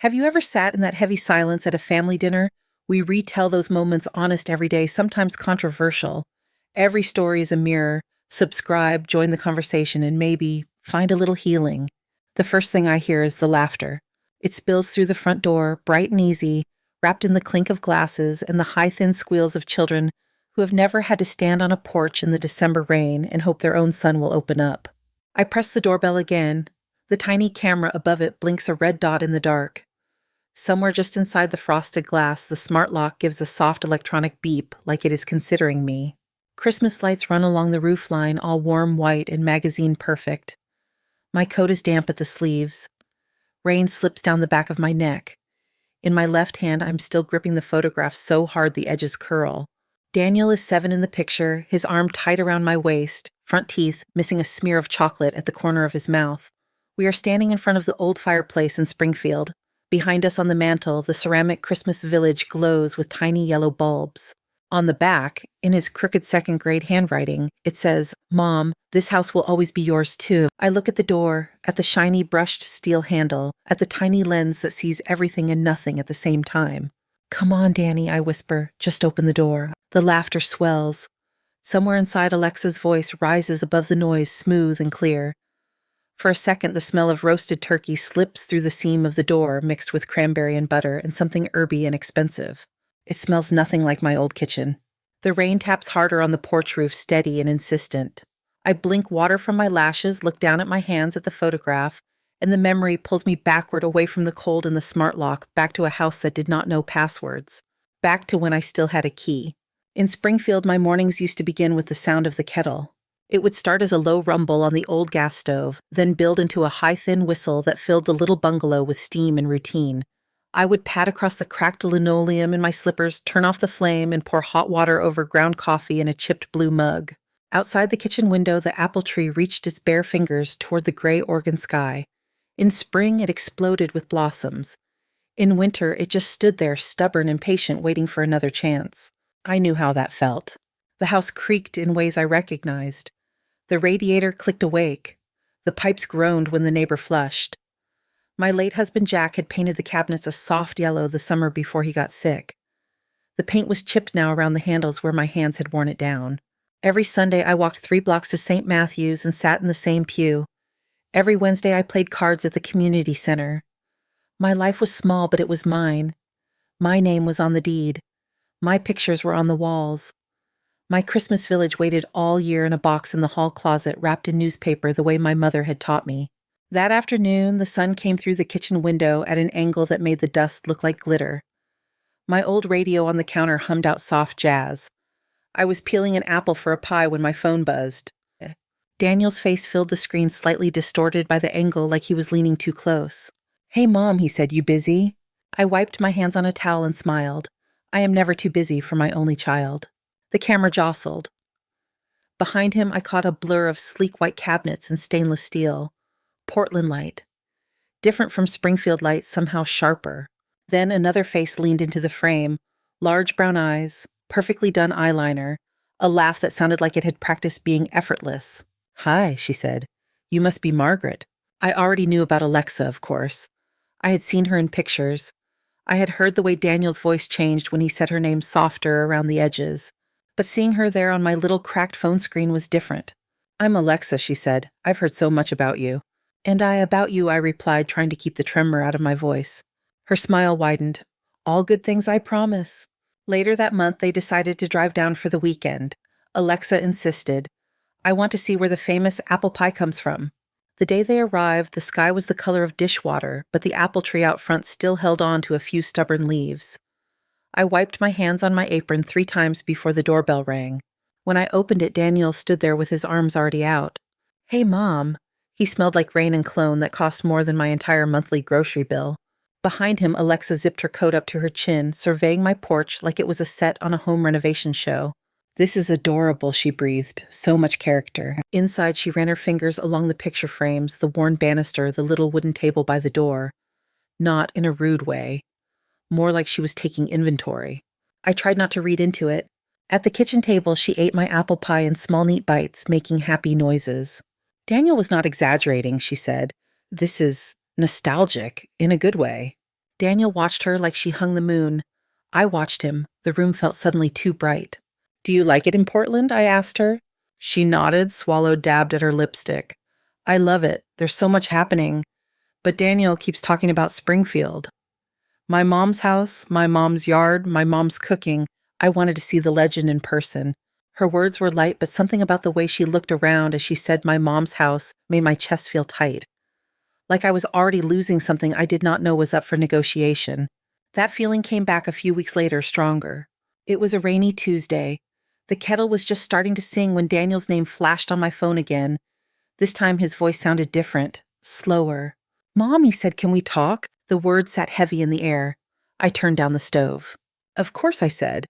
Have you ever sat in that heavy silence at a family dinner? We retell those moments honest every day, sometimes controversial. Every story is a mirror. Subscribe, join the conversation, and maybe find a little healing. The first thing I hear is the laughter. It spills through the front door, bright and easy, wrapped in the clink of glasses and the high, thin squeals of children who have never had to stand on a porch in the December rain and hope their own sun will open up. I press the doorbell again. The tiny camera above it blinks a red dot in the dark. Somewhere just inside the frosted glass, the smart lock gives a soft electronic beep like it is considering me. Christmas lights run along the roofline, all warm white and magazine perfect. My coat is damp at the sleeves. Rain slips down the back of my neck. In my left hand, I'm still gripping the photograph so hard the edges curl. Daniel is 7 in the picture, his arm tight around my waist, front teeth missing a smear of chocolate at the corner of his mouth. We are standing in front of the old fireplace in Springfield. Behind us on the mantel, the ceramic Christmas village glows with tiny yellow bulbs. On the back, in his crooked second-grade handwriting, it says, "Mom, this house will always be yours too." I look at the door, at the shiny brushed steel handle, at the tiny lens that sees everything and nothing at the same time. "Come on, Danny," I whisper. "Just open the door." The laughter swells. Somewhere inside, Alexa's voice rises above the noise, smooth and clear. For a second, the smell of roasted turkey slips through the seam of the door, mixed with cranberry and butter and something herby and expensive. It smells nothing like my old kitchen. The rain taps harder on the porch roof, steady and insistent. I blink water from my lashes, look down at my hands at the photograph, and the memory pulls me backward away from the cold and the smart lock, back to a house that did not know passwords. Back to when I still had a key. In Springfield, my mornings used to begin with the sound of the kettle. It would start as a low rumble on the old gas stove, then build into a high, thin whistle that filled the little bungalow with steam and routine. I would pad across the cracked linoleum in my slippers, turn off the flame, and pour hot water over ground coffee in a chipped blue mug. Outside the kitchen window, the apple tree reached its bare fingers toward the gray Oregon sky. In spring, it exploded with blossoms. In winter, it just stood there, stubborn and patient, waiting for another chance. I knew how that felt. The house creaked in ways I recognized. The radiator clicked awake. The pipes groaned when the neighbor flushed. My late husband Jack had painted the cabinets a soft yellow the summer before he got sick. The paint was chipped now around the handles where my hands had worn it down. Every Sunday I walked 3 blocks to St. Matthew's and sat in the same pew. Every Wednesday I played cards at the community center. My life was small, but it was mine. My name was on the deed. My pictures were on the walls. My Christmas village waited all year in a box in the hall closet wrapped in newspaper the way my mother had taught me. That afternoon, the sun came through the kitchen window at an angle that made the dust look like glitter. My old radio on the counter hummed out soft jazz. I was peeling an apple for a pie when my phone buzzed. Daniel's face filled the screen, slightly distorted by the angle, like he was leaning too close. "Hey, Mom," he said, "you busy?" I wiped my hands on a towel and smiled. I am never too busy for my only child. The camera jostled. Behind him, I caught a blur of sleek white cabinets and stainless steel. Portland light. Different from Springfield light, somehow sharper. Then another face leaned into the frame. Large brown eyes, perfectly done eyeliner, a laugh that sounded like it had practiced being effortless. "Hi," she said. "You must be Margaret." I already knew about Alexa, of course. I had seen her in pictures. I had heard the way Daniel's voice changed when he said her name softer around the edges. But seeing her there on my little cracked phone screen was different. "I'm Alexa," she said. "I've heard so much about you." "And I about you," I replied, trying to keep the tremor out of my voice. Her smile widened. "All good things, I promise." Later that month, they decided to drive down for the weekend. Alexa insisted. "I want to see where the famous apple pie comes from." The day they arrived, the sky was the color of dishwater, but the apple tree out front still held on to a few stubborn leaves. I wiped my hands on my apron 3 times before the doorbell rang. When I opened it, Daniel stood there with his arms already out. "Hey, Mom." He smelled like rain and cologne that cost more than my entire monthly grocery bill. Behind him, Alexa zipped her coat up to her chin, surveying my porch like it was a set on a home renovation show. "This is adorable," she breathed. "So much character." Inside, she ran her fingers along the picture frames, the worn banister, the little wooden table by the door. Not in a rude way. More like she was taking inventory. I tried not to read into it. At the kitchen table, she ate my apple pie in small, neat bites, making happy noises. "Daniel was not exaggerating," she said. "This is nostalgic, in a good way." Daniel watched her like she hung the moon. I watched him. The room felt suddenly too bright. "Do you like it in Portland?" I asked her. She nodded, swallowed, dabbed at her lipstick. "I love it. There's so much happening. But Daniel keeps talking about Springfield. My mom's house, my mom's yard, my mom's cooking. I wanted to see the legend in person." Her words were light, but something about the way she looked around as she said my mom's house made my chest feel tight. Like I was already losing something I did not know was up for negotiation. That feeling came back a few weeks later, stronger. It was a rainy Tuesday. The kettle was just starting to sing when Daniel's name flashed on my phone again. This time his voice sounded different, slower. "Mom," he said, "can we talk?" The words sat heavy in the air. I turned down the stove. "Of course," I said.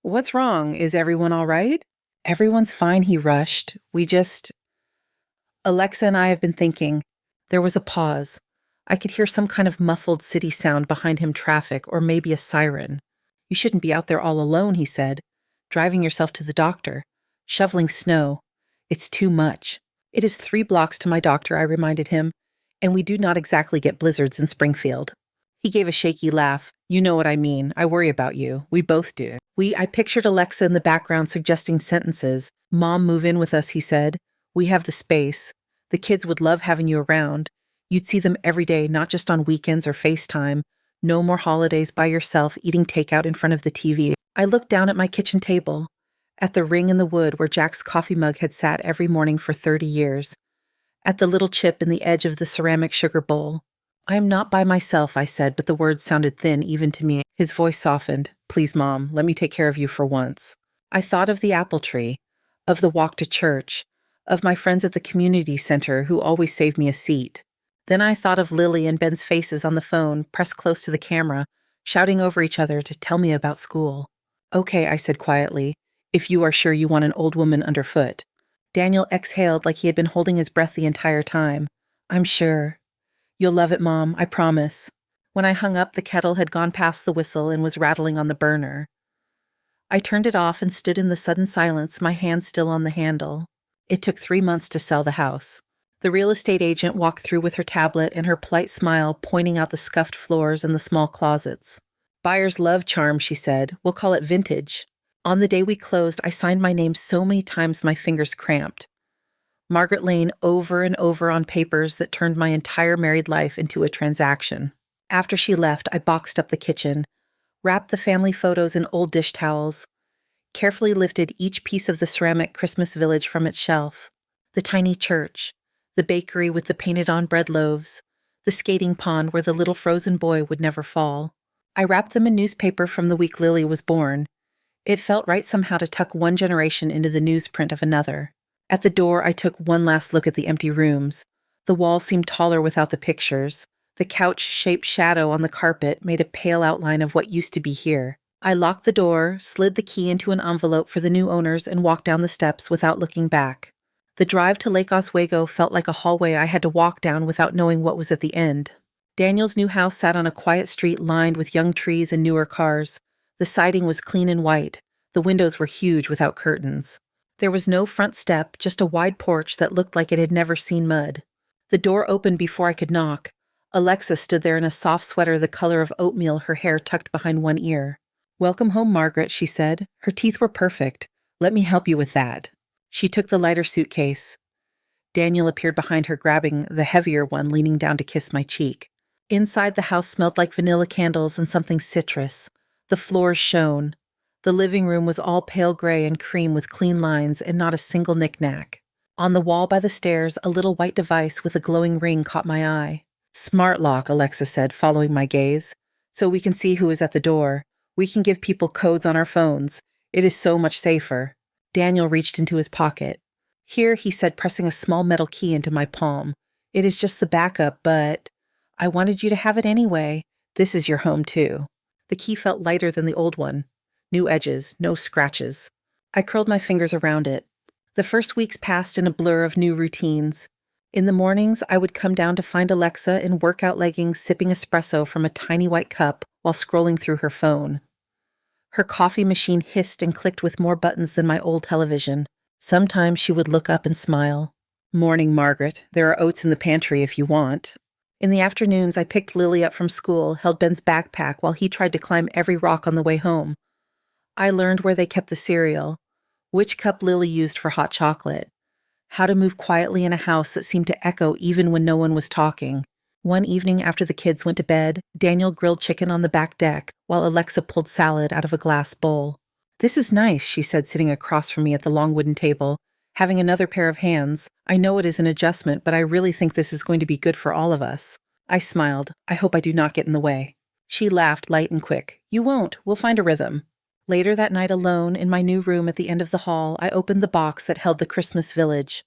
"What's wrong? Is everyone all right?" "Everyone's fine," he rushed. Alexa and I have been thinking." There was a pause. I could hear some kind of muffled city sound behind him, traffic, or maybe a siren. "You shouldn't be out there all alone," he said. "Driving yourself to the doctor. Shoveling snow. It's too much." "It is 3 blocks to my doctor," I reminded him. "And we do not exactly get blizzards in Springfield." He gave a shaky laugh. "You know what I mean. I worry about you. We both do." I pictured Alexa in the background suggesting sentences. "Mom, move in with us," he said. "We have the space. The kids would love having you around. You'd see them every day, not just on weekends or FaceTime. No more holidays by yourself eating takeout in front of the TV." I looked down at my kitchen table, at the ring in the wood where Jack's coffee mug had sat every morning for 30 years, at the little chip in the edge of the ceramic sugar bowl. "I am not by myself," I said, but the words sounded thin even to me. His voice softened. "Please, Mom, let me take care of you for once." I thought of the apple tree, of the walk to church, of my friends at the community center who always saved me a seat. Then I thought of Lily and Ben's faces on the phone, pressed close to the camera, shouting over each other to tell me about school. "Okay," I said quietly, "if you are sure you want an old woman underfoot." Daniel exhaled like he had been holding his breath the entire time. "I'm sure. You'll love it, Mom, I promise." When I hung up, the kettle had gone past the whistle and was rattling on the burner. I turned it off and stood in the sudden silence, my hand still on the handle. It took 3 months to sell the house. The real estate agent walked through with her tablet and her polite smile pointing out the scuffed floors and the small closets. "Buyers love charm," she said. "We'll call it vintage." On the day we closed, I signed my name so many times my fingers cramped. Margaret Lane over and over on papers that turned my entire married life into a transaction. After she left, I boxed up the kitchen, wrapped the family photos in old dish towels, carefully lifted each piece of the ceramic Christmas village from its shelf. The tiny church, the bakery with the painted-on bread loaves, the skating pond where the little frozen boy would never fall. I wrapped them in newspaper from the week Lily was born. It felt right somehow to tuck one generation into the newsprint of another. At the door, I took one last look at the empty rooms. The walls seemed taller without the pictures. The couch-shaped shadow on the carpet made a pale outline of what used to be here. I locked the door, slid the key into an envelope for the new owners, and walked down the steps without looking back. The drive to Lake Oswego felt like a hallway I had to walk down without knowing what was at the end. Daniel's new house sat on a quiet street lined with young trees and newer cars. The siding was clean and white. The windows were huge without curtains. There was no front step, just a wide porch that looked like it had never seen mud. The door opened before I could knock. Alexa stood there in a soft sweater the color of oatmeal, her hair tucked behind one ear. "Welcome home, Margaret," she said. Her teeth were perfect. "Let me help you with that." She took the lighter suitcase. Daniel appeared behind her, grabbing the heavier one, leaning down to kiss my cheek. Inside, the house smelled like vanilla candles and something citrus. The floors shone. The living room was all pale gray and cream with clean lines and not a single knick-knack. On the wall by the stairs, a little white device with a glowing ring caught my eye. "Smart lock," Alexa said, following my gaze. "So we can see who is at the door. We can give people codes on our phones. It is so much safer." Daniel reached into his pocket. "Here," he said, pressing a small metal key into my palm. "It is just the backup, but I wanted you to have it anyway. This is your home, too." The key felt lighter than the old one. New edges, no scratches. I curled my fingers around it. The first weeks passed in a blur of new routines. In the mornings, I would come down to find Alexa in workout leggings sipping espresso from a tiny white cup while scrolling through her phone. Her coffee machine hissed and clicked with more buttons than my old television. Sometimes she would look up and smile. "Morning, Margaret. There are oats in the pantry if you want." In the afternoons, I picked Lily up from school, held Ben's backpack while he tried to climb every rock on the way home. I learned where they kept the cereal, which cup Lily used for hot chocolate, how to move quietly in a house that seemed to echo even when no one was talking. One evening after the kids went to bed, Daniel grilled chicken on the back deck while Alexa pulled salad out of a glass bowl. "This is nice," she said, sitting across from me at the long wooden table. "Having another pair of hands. I know it is an adjustment, but I really think this is going to be good for all of us." I smiled. "I hope I do not get in the way." She laughed, light and quick. "You won't. We'll find a rhythm." Later that night, alone, in my new room at the end of the hall, I opened the box that held the Christmas village.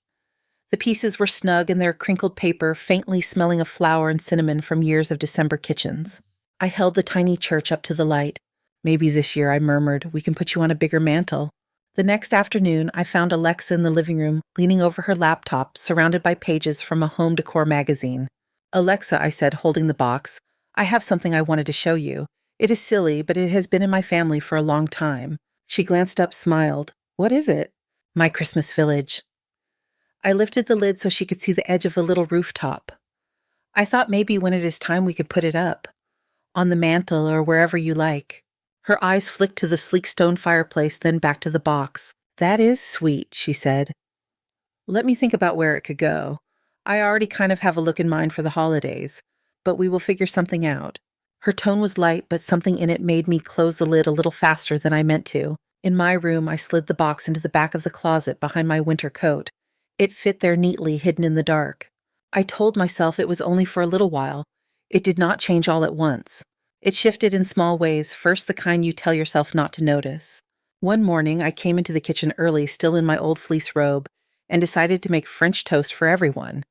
The pieces were snug in their crinkled paper, faintly smelling of flour and cinnamon from years of December kitchens. I held the tiny church up to the light. "Maybe this year," I murmured, "we can put you on a bigger mantle." The next afternoon, I found Alexa in the living room, leaning over her laptop, surrounded by pages from a home decor magazine. "Alexa," I said, holding the box, "I have something I wanted to show you. It is silly, but it has been in my family for a long time." She glanced up, smiled. "What is it?" "My Christmas village." I lifted the lid so she could see the edge of a little rooftop. "I thought maybe when it is time we could put it up. On the mantel or wherever you like." Her eyes flicked to the sleek stone fireplace, then back to the box. "That is sweet," she said. "Let me think about where it could go. I already kind of have a look in mind for the holidays, but we will figure something out." Her tone was light, but something in it made me close the lid a little faster than I meant to. In my room, I slid the box into the back of the closet behind my winter coat. It fit there neatly, hidden in the dark. I told myself it was only for a little while. It did not change all at once. It shifted in small ways, first the kind you tell yourself not to notice. One morning, I came into the kitchen early, still in my old fleece robe, and decided to make French toast for everyone.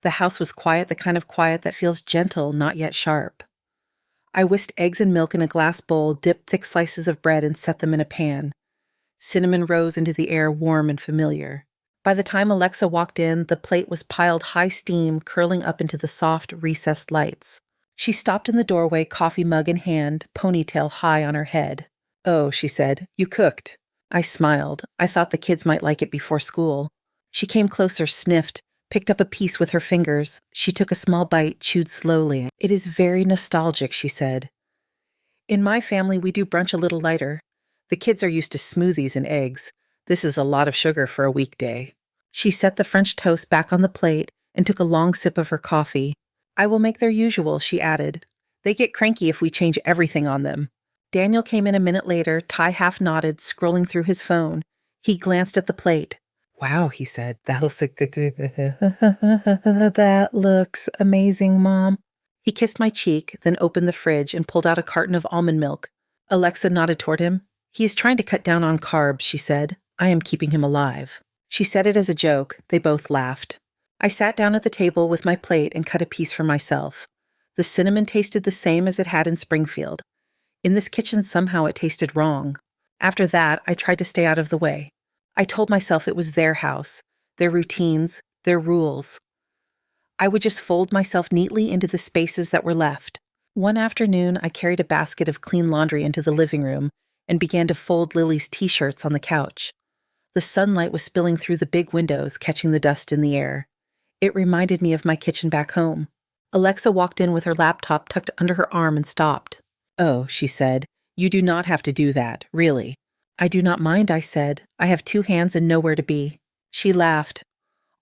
The house was quiet, the kind of quiet that feels gentle, not yet sharp. I whisked eggs and milk in a glass bowl, dipped thick slices of bread, and set them in a pan. Cinnamon rose into the air, warm and familiar. By the time Alexa walked in, the plate was piled high steam, curling up into the soft, recessed lights. She stopped in the doorway, coffee mug in hand, ponytail high on her head. "Oh," she said, "you cooked." I smiled. I thought the kids might like it before school. She came closer, sniffed, picked up a piece with her fingers. She took a small bite, chewed slowly. "It is very nostalgic," she said. "In my family, we do brunch a little lighter. The kids are used to smoothies and eggs. This is a lot of sugar for a weekday." She set the French toast back on the plate and took a long sip of her coffee. "I will make their usual," she added. "They get cranky if we change everything on them." Daniel came in a minute later, tie half knotted, scrolling through his phone. He glanced at the plate. "Wow," he said, "that looks amazing, Mom." He kissed my cheek, then opened the fridge and pulled out a carton of almond milk. Alexa nodded toward him. "He is trying to cut down on carbs," she said. "I am keeping him alive." She said it as a joke. They both laughed. I sat down at the table with my plate and cut a piece for myself. The cinnamon tasted the same as it had in Springfield. In this kitchen, somehow it tasted wrong. After that, I tried to stay out of the way. I told myself it was their house, their routines, their rules. I would just fold myself neatly into the spaces that were left. One afternoon, I carried a basket of clean laundry into the living room and began to fold Lily's t-shirts on the couch. The sunlight was spilling through the big windows, catching the dust in the air. It reminded me of my kitchen back home. Alexa walked in with her laptop tucked under her arm and stopped. "Oh," she said, "you do not have to do that, really." "I do not mind," I said. "I have 2 hands and nowhere to be." She laughed.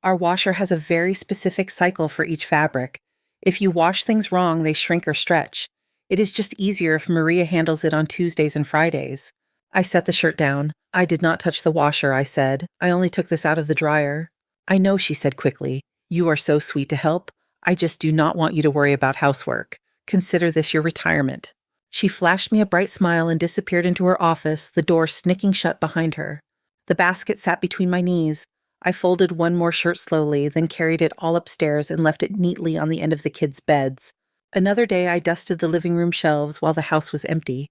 "Our washer has a very specific cycle for each fabric. If you wash things wrong, they shrink or stretch. It is just easier if Maria handles it on Tuesdays and Fridays." I set the shirt down. "I did not touch the washer," I said. "I only took this out of the dryer." "I know," she said quickly. "You are so sweet to help. I just do not want you to worry about housework. Consider this your retirement." She flashed me a bright smile and disappeared into her office, the door snicking shut behind her. The basket sat between my knees. I folded one more shirt slowly, then carried it all upstairs and left it neatly on the end of the kids' beds. Another day I dusted the living room shelves while the house was empty.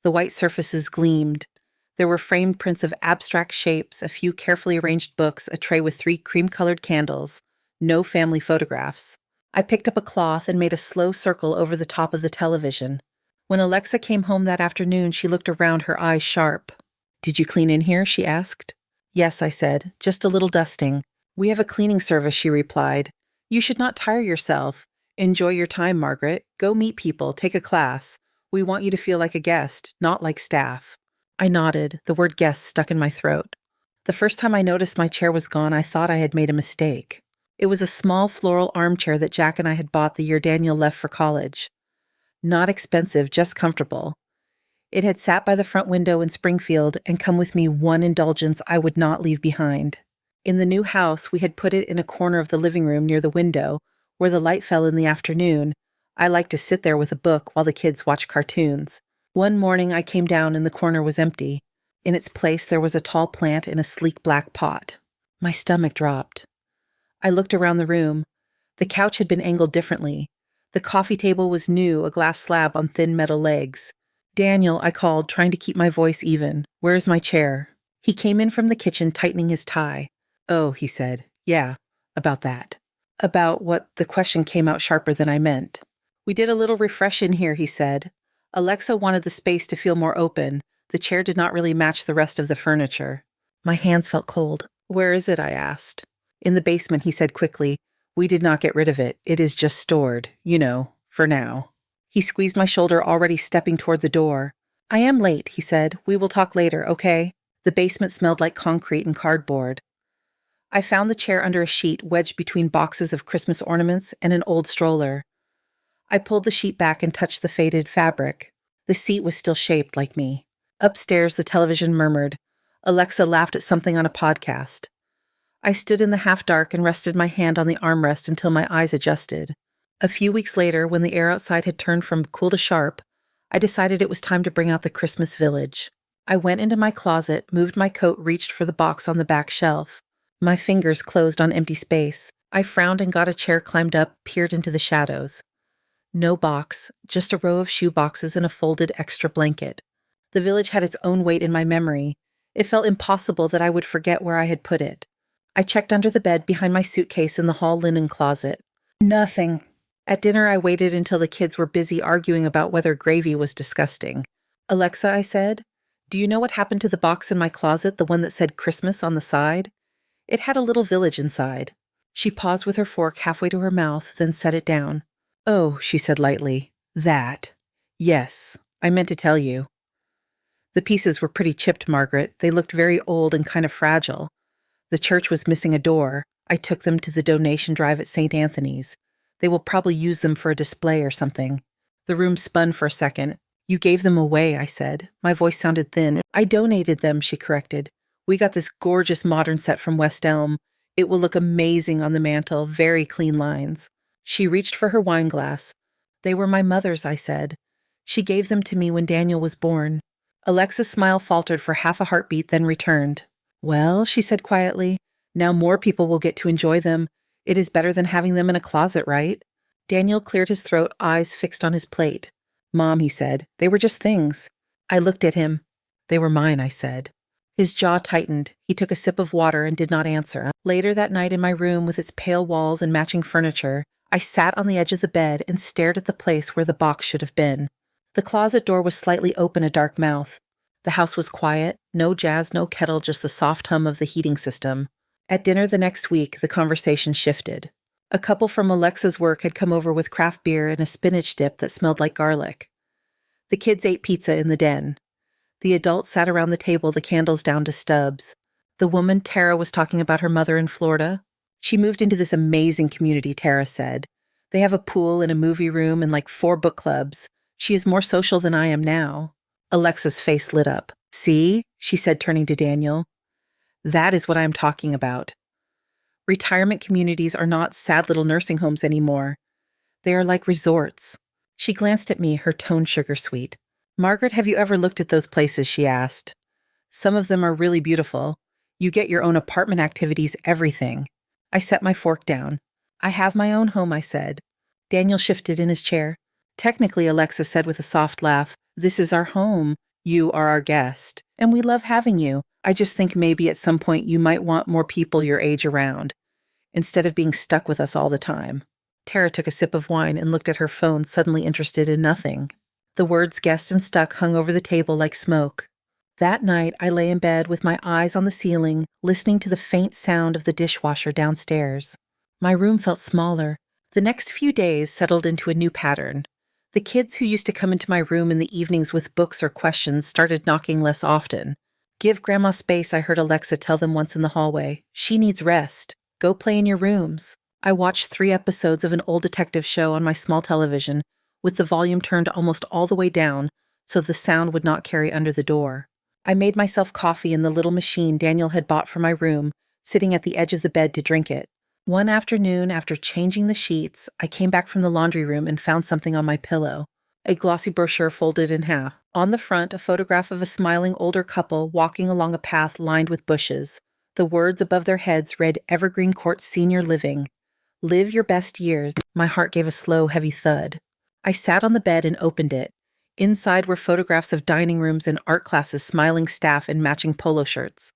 The white surfaces gleamed. There were framed prints of abstract shapes, a few carefully arranged books, a tray with 3 cream-colored candles. No family photographs. I picked up a cloth and made a slow circle over the top of the television. When Alexa came home that afternoon, she looked around, her eyes sharp. "Did you clean in here?" she asked. "Yes," I said, "just a little dusting." "We have a cleaning service," she replied. "You should not tire yourself. Enjoy your time, Margaret. Go meet people, take a class. We want you to feel like a guest, not like staff. I nodded, the word guest stuck in my throat. The first time I noticed my chair was gone, I thought I had made a mistake. It was a small floral armchair that Jack and I had bought the year Daniel left for college. Not expensive, just comfortable. It had sat by the front window in Springfield and come with me one indulgence I would not leave behind. In the new house, we had put it in a corner of the living room near the window, where the light fell in the afternoon. I liked to sit there with a book while the kids watched cartoons. One morning I came down and the corner was empty. In its place there was a tall plant in a sleek black pot. My stomach dropped. I looked around the room. The couch had been angled differently. The coffee table was new, a glass slab on thin metal legs. "Daniel," I called, trying to keep my voice even. "Where's my chair?" He came in from the kitchen, tightening his tie. "Oh," he said. "Yeah, about that." About what? The question came out sharper than I meant. "We did a little refresh in here," he said. Alexa wanted the space to feel more open. The chair did not really match the rest of the furniture. My hands felt cold. "Where is it?" I asked. "In the basement," he said quickly. "We did not get rid of it. It is just stored, for now." He squeezed my shoulder, already stepping toward the door. "I am late," he said. "We will talk later, okay?" The basement smelled like concrete and cardboard. I found the chair under a sheet wedged between boxes of Christmas ornaments and an old stroller. I pulled the sheet back and touched the faded fabric. The seat was still shaped like me. Upstairs, the television murmured. Alexa laughed at something on a podcast. I stood in the half-dark and rested my hand on the armrest until my eyes adjusted. A few weeks later, when the air outside had turned from cool to sharp, I decided it was time to bring out the Christmas village. I went into my closet, moved my coat, reached for the box on the back shelf. My fingers closed on empty space. I frowned and got a chair, climbed up, peered into the shadows. No box, just a row of shoe boxes and a folded extra blanket. The village had its own weight in my memory. It felt impossible that I would forget where I had put it. I checked under the bed, behind my suitcase, in the hall linen closet. Nothing. At dinner, I waited until the kids were busy arguing about whether gravy was disgusting. "Alexa," I said, "do you know what happened to the box in my closet, the one that said Christmas on the side? It had a little village inside." She paused with her fork halfway to her mouth, then set it down. "Oh," she said lightly, "that. Yes, I meant to tell you." The pieces were pretty chipped, Margaret. They looked very old and kind of fragile. The church was missing a door. I took them to the donation drive at St. Anthony's. They will probably use them for a display or something. The room spun for a second. "You gave them away," I said. My voice sounded thin. "I donated them," she corrected. "We got this gorgeous modern set from West Elm. It will look amazing on the mantel, very clean lines." She reached for her wine glass. "They were my mother's," I said. "She gave them to me when Daniel was born." Alexa's smile faltered for half a heartbeat, then returned. "Well," she said quietly, "now more people will get to enjoy them. It is better than having them in a closet, right?" Daniel cleared his throat, eyes fixed on his plate. "Mom," he said, "they were just things." I looked at him. "They were mine," I said. His jaw tightened. He took a sip of water and did not answer. Later that night in my room with its pale walls and matching furniture, I sat on the edge of the bed and stared at the place where the box should have been. The closet door was slightly open, a dark mouth. The house was quiet, no jazz, no kettle, just the soft hum of the heating system. At dinner the next week, the conversation shifted. A couple from Alexa's work had come over with craft beer and a spinach dip that smelled like garlic. The kids ate pizza in the den. The adults sat around the table, the candles down to stubs. The woman, Tara, was talking about her mother in Florida. She moved into this amazing community, Tara said. They have a pool and a movie room and like 4 book clubs. She is more social than I am now. Alexa's face lit up. "See?" she said, turning to Daniel. "That is what I am talking about. Retirement communities are not sad little nursing homes anymore. They are like resorts." She glanced at me, her tone sugar sweet. "Margaret, have you ever looked at those places?" she asked. "Some of them are really beautiful. You get your own apartment activities, everything." I set my fork down. "I have my own home," I said. Daniel shifted in his chair. "Technically," Alexa said with a soft laugh, "this is our home. You are our guest, and we love having you. I just think maybe at some point you might want more people your age around, instead of being stuck with us all the time." Tara took a sip of wine and looked at her phone, suddenly interested in nothing. The words "guest" and "stuck" hung over the table like smoke. That night, I lay in bed with my eyes on the ceiling, listening to the faint sound of the dishwasher downstairs. My room felt smaller. The next few days settled into a new pattern. The kids who used to come into my room in the evenings with books or questions started knocking less often. "Give Grandma space," I heard Alexa tell them once in the hallway. "She needs rest. Go play in your rooms." I watched 3 episodes of an old detective show on my small television, with the volume turned almost all the way down so the sound would not carry under the door. I made myself coffee in the little machine Daniel had bought for my room, sitting at the edge of the bed to drink it. One afternoon, after changing the sheets, I came back from the laundry room and found something on my pillow. A glossy brochure folded in half. On the front, a photograph of a smiling older couple walking along a path lined with bushes. The words above their heads read Evergreen Court Senior Living. Live your best years. My heart gave a slow, heavy thud. I sat on the bed and opened it. Inside were photographs of dining rooms and art classes, smiling staff in matching polo shirts.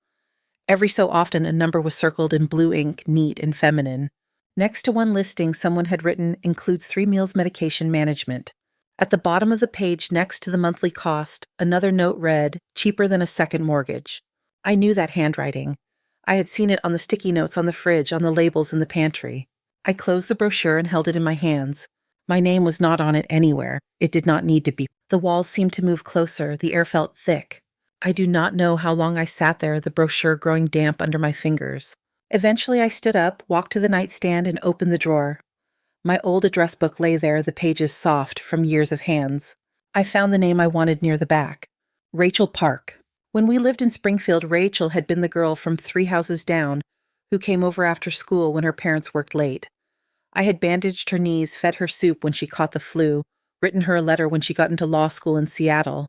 Every so often, a number was circled in blue ink, neat and feminine. Next to one listing, someone had written, "Includes 3 meals medication management." At the bottom of the page, next to the monthly cost, another note read, "Cheaper than a second mortgage." I knew that handwriting. I had seen it on the sticky notes on the fridge, on the labels in the pantry. I closed the brochure and held it in my hands. My name was not on it anywhere. It did not need to be. The walls seemed to move closer. The air felt thick. I do not know how long I sat there, the brochure growing damp under my fingers. Eventually I stood up, walked to the nightstand, and opened the drawer. My old address book lay there, the pages soft from years of hands. I found the name I wanted near the back. Rachel Park. When we lived in Springfield, Rachel had been the girl from 3 houses down who came over after school when her parents worked late. I had bandaged her knees, fed her soup when she caught the flu, written her a letter when she got into law school in Seattle.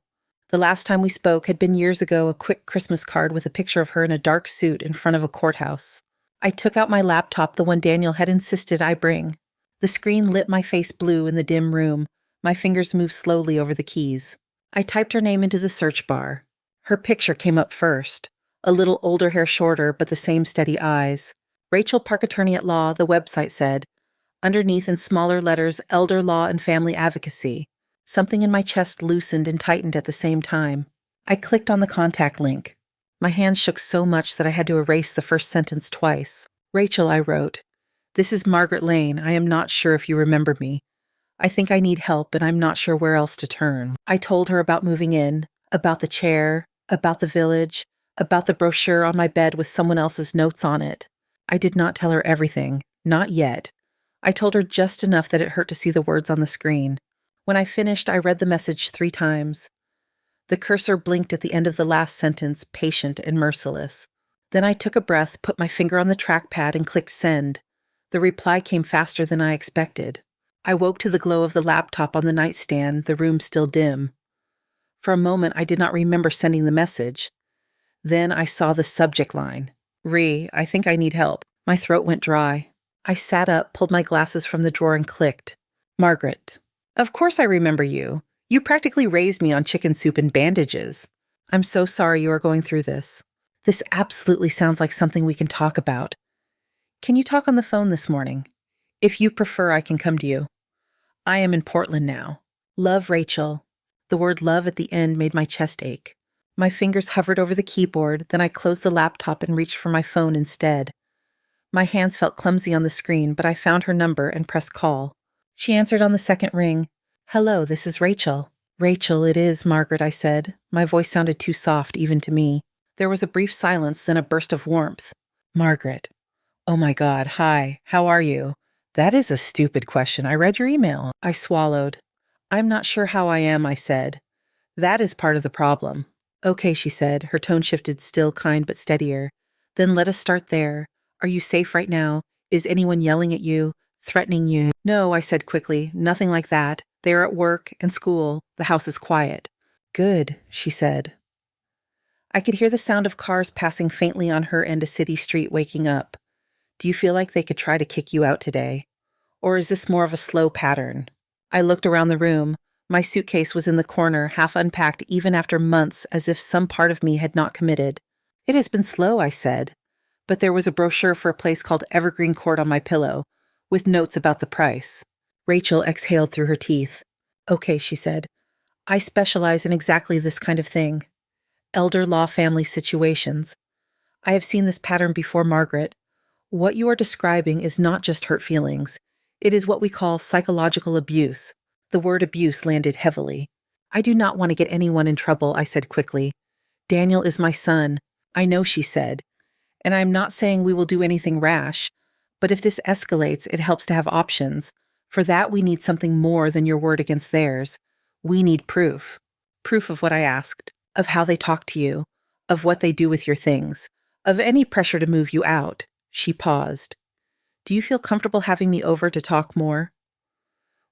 The last time we spoke had been years ago, a quick Christmas card with a picture of her in a dark suit in front of a courthouse. I took out my laptop, the one Daniel had insisted I bring. The screen lit my face blue in the dim room. My fingers moved slowly over the keys. I typed her name into the search bar. Her picture came up first. A little older hair, shorter, but the same steady eyes. Rachel Park, attorney at law, the website said. Underneath in smaller letters, elder law and family advocacy. Something in my chest loosened and tightened at the same time. I clicked on the contact link. My hands shook so much that I had to erase the first sentence twice. "Rachel," I wrote. "This is Margaret Lane. I am not sure if you remember me. I think I need help, and I'm not sure where else to turn." I told her about moving in, about the chair, about the village, about the brochure on my bed with someone else's notes on it. I did not tell her everything. Not yet. I told her just enough that it hurt to see the words on the screen. When I finished, I read the message 3 times. The cursor blinked at the end of the last sentence, patient and merciless. Then I took a breath, put my finger on the trackpad, and clicked send. The reply came faster than I expected. I woke to the glow of the laptop on the nightstand, the room still dim. For a moment, I did not remember sending the message. Then I saw the subject line. I think I need help." My throat went dry. I sat up, pulled my glasses from the drawer, and clicked. "Margaret. Of course I remember you. You practically raised me on chicken soup and bandages. I'm so sorry you are going through this. This absolutely sounds like something we can talk about. Can you talk on the phone this morning? If you prefer, I can come to you. I am in Portland now. Love, Rachel." The word love at the end made my chest ache. My fingers hovered over the keyboard, then I closed the laptop and reached for my phone instead. My hands felt clumsy on the screen, but I found her number and pressed call. She answered on the second ring. "Hello, this is Rachel." "Rachel, it is, Margaret," I said. My voice sounded too soft, even to me. There was a brief silence, then a burst of warmth. "Margaret. Oh my God, hi, how are you? That is a stupid question. I read your email." I swallowed. "I'm not sure how I am," I said. "That is part of the problem." "Okay," she said. Her tone shifted, still kind but steadier. "Then let us start there. Are you safe right now? Is anyone yelling at you? Threatening you?" "No," I said quickly. "Nothing like that. They are at work and school. The house is quiet." "Good," she said. I could hear the sound of cars passing faintly on her end a city street waking up. "Do you feel like they could try to kick you out today? Or is this more of a slow pattern?" I looked around the room. My suitcase was in the corner, half unpacked even after months, as if some part of me had not committed. "It has been slow," I said. But there was a brochure for a place called Evergreen Court on my pillow, with notes about the price. Rachel exhaled through her teeth. "Okay," she said. "I specialize in exactly this kind of thing. Elder law family situations. I have seen this pattern before, Margaret. What you are describing is not just hurt feelings. It is what we call psychological abuse. The word abuse landed heavily. I do not want to get anyone in trouble, I said quickly. Daniel is my son. I know, she said. And I'm not saying we will do anything rash, but if this escalates, it helps to have options. For that, we need something more than your word against theirs. We need proof. Proof of what I asked, of how they talk to you, of what they do with your things, of any pressure to move you out. She paused. Do you feel comfortable having me over to talk more?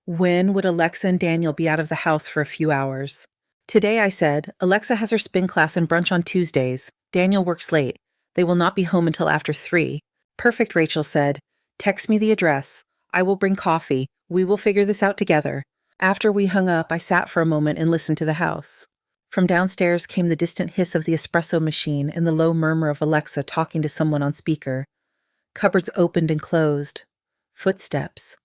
When would Alexa and Daniel be out of the house for a few hours? Today, I said. Alexa has her spin class and brunch on Tuesdays. Daniel works late. They will not be home until after 3. Perfect, Rachel said. Text me the address. I will bring coffee. We will figure this out together. After we hung up, I sat for a moment and listened to the house. From downstairs came the distant hiss of the espresso machine and the low murmur of Alexa talking to someone on speaker. Cupboards opened and closed. Footsteps.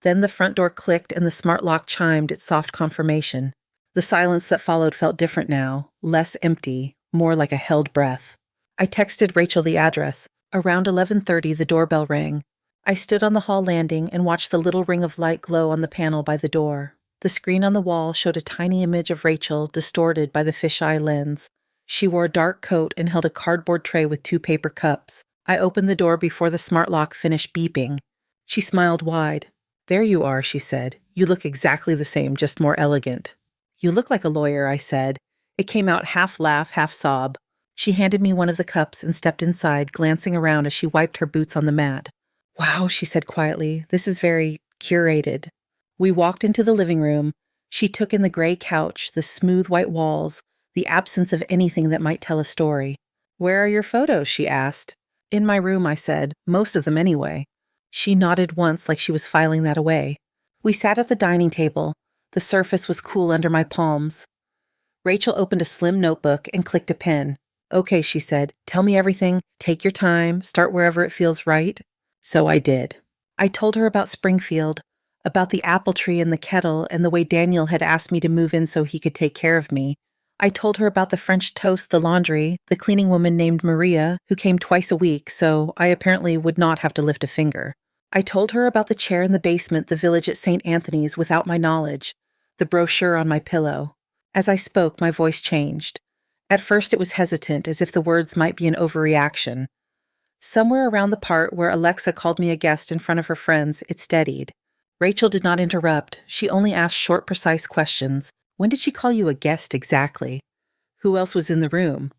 Then the front door clicked and the smart lock chimed its soft confirmation. The silence that followed felt different now, less empty, more like a held breath. I texted Rachel the address. Around 11:30, the doorbell rang. I stood on the hall landing and watched the little ring of light glow on the panel by the door. The screen on the wall showed a tiny image of Rachel distorted by the fisheye lens. She wore a dark coat and held a cardboard tray with 2 paper cups. I opened the door before the smart lock finished beeping. She smiled wide. There you are, she said. You look exactly the same, just more elegant. You look like a lawyer, I said. It came out half laugh, half sob. She handed me one of the cups and stepped inside, glancing around as she wiped her boots on the mat. Wow, she said quietly. This is very curated. We walked into the living room. She took in the gray couch, the smooth white walls, the absence of anything that might tell a story. Where are your photos? She asked. In my room, I said. Most of them anyway. She nodded once like she was filing that away. We sat at the dining table. The surface was cool under my palms. Rachel opened a slim notebook and clicked a pen. Okay, she said. Tell me everything. Take your time. Start wherever it feels right. So I did. I told her about Springfield, about the apple tree and the kettle and the way Daniel had asked me to move in so he could take care of me. I told her about the French toast, the laundry, the cleaning woman named Maria, who came twice a week, so I apparently would not have to lift a finger. I told her about the chair in the basement, the village at St. Anthony's, without my knowledge, the brochure on my pillow. As I spoke, my voice changed. At first it was hesitant, as if the words might be an overreaction. Somewhere around the part where Alexa called me a guest in front of her friends, it steadied. Rachel did not interrupt. She only asked short, precise questions. When did she call you a guest exactly? Who else was in the room?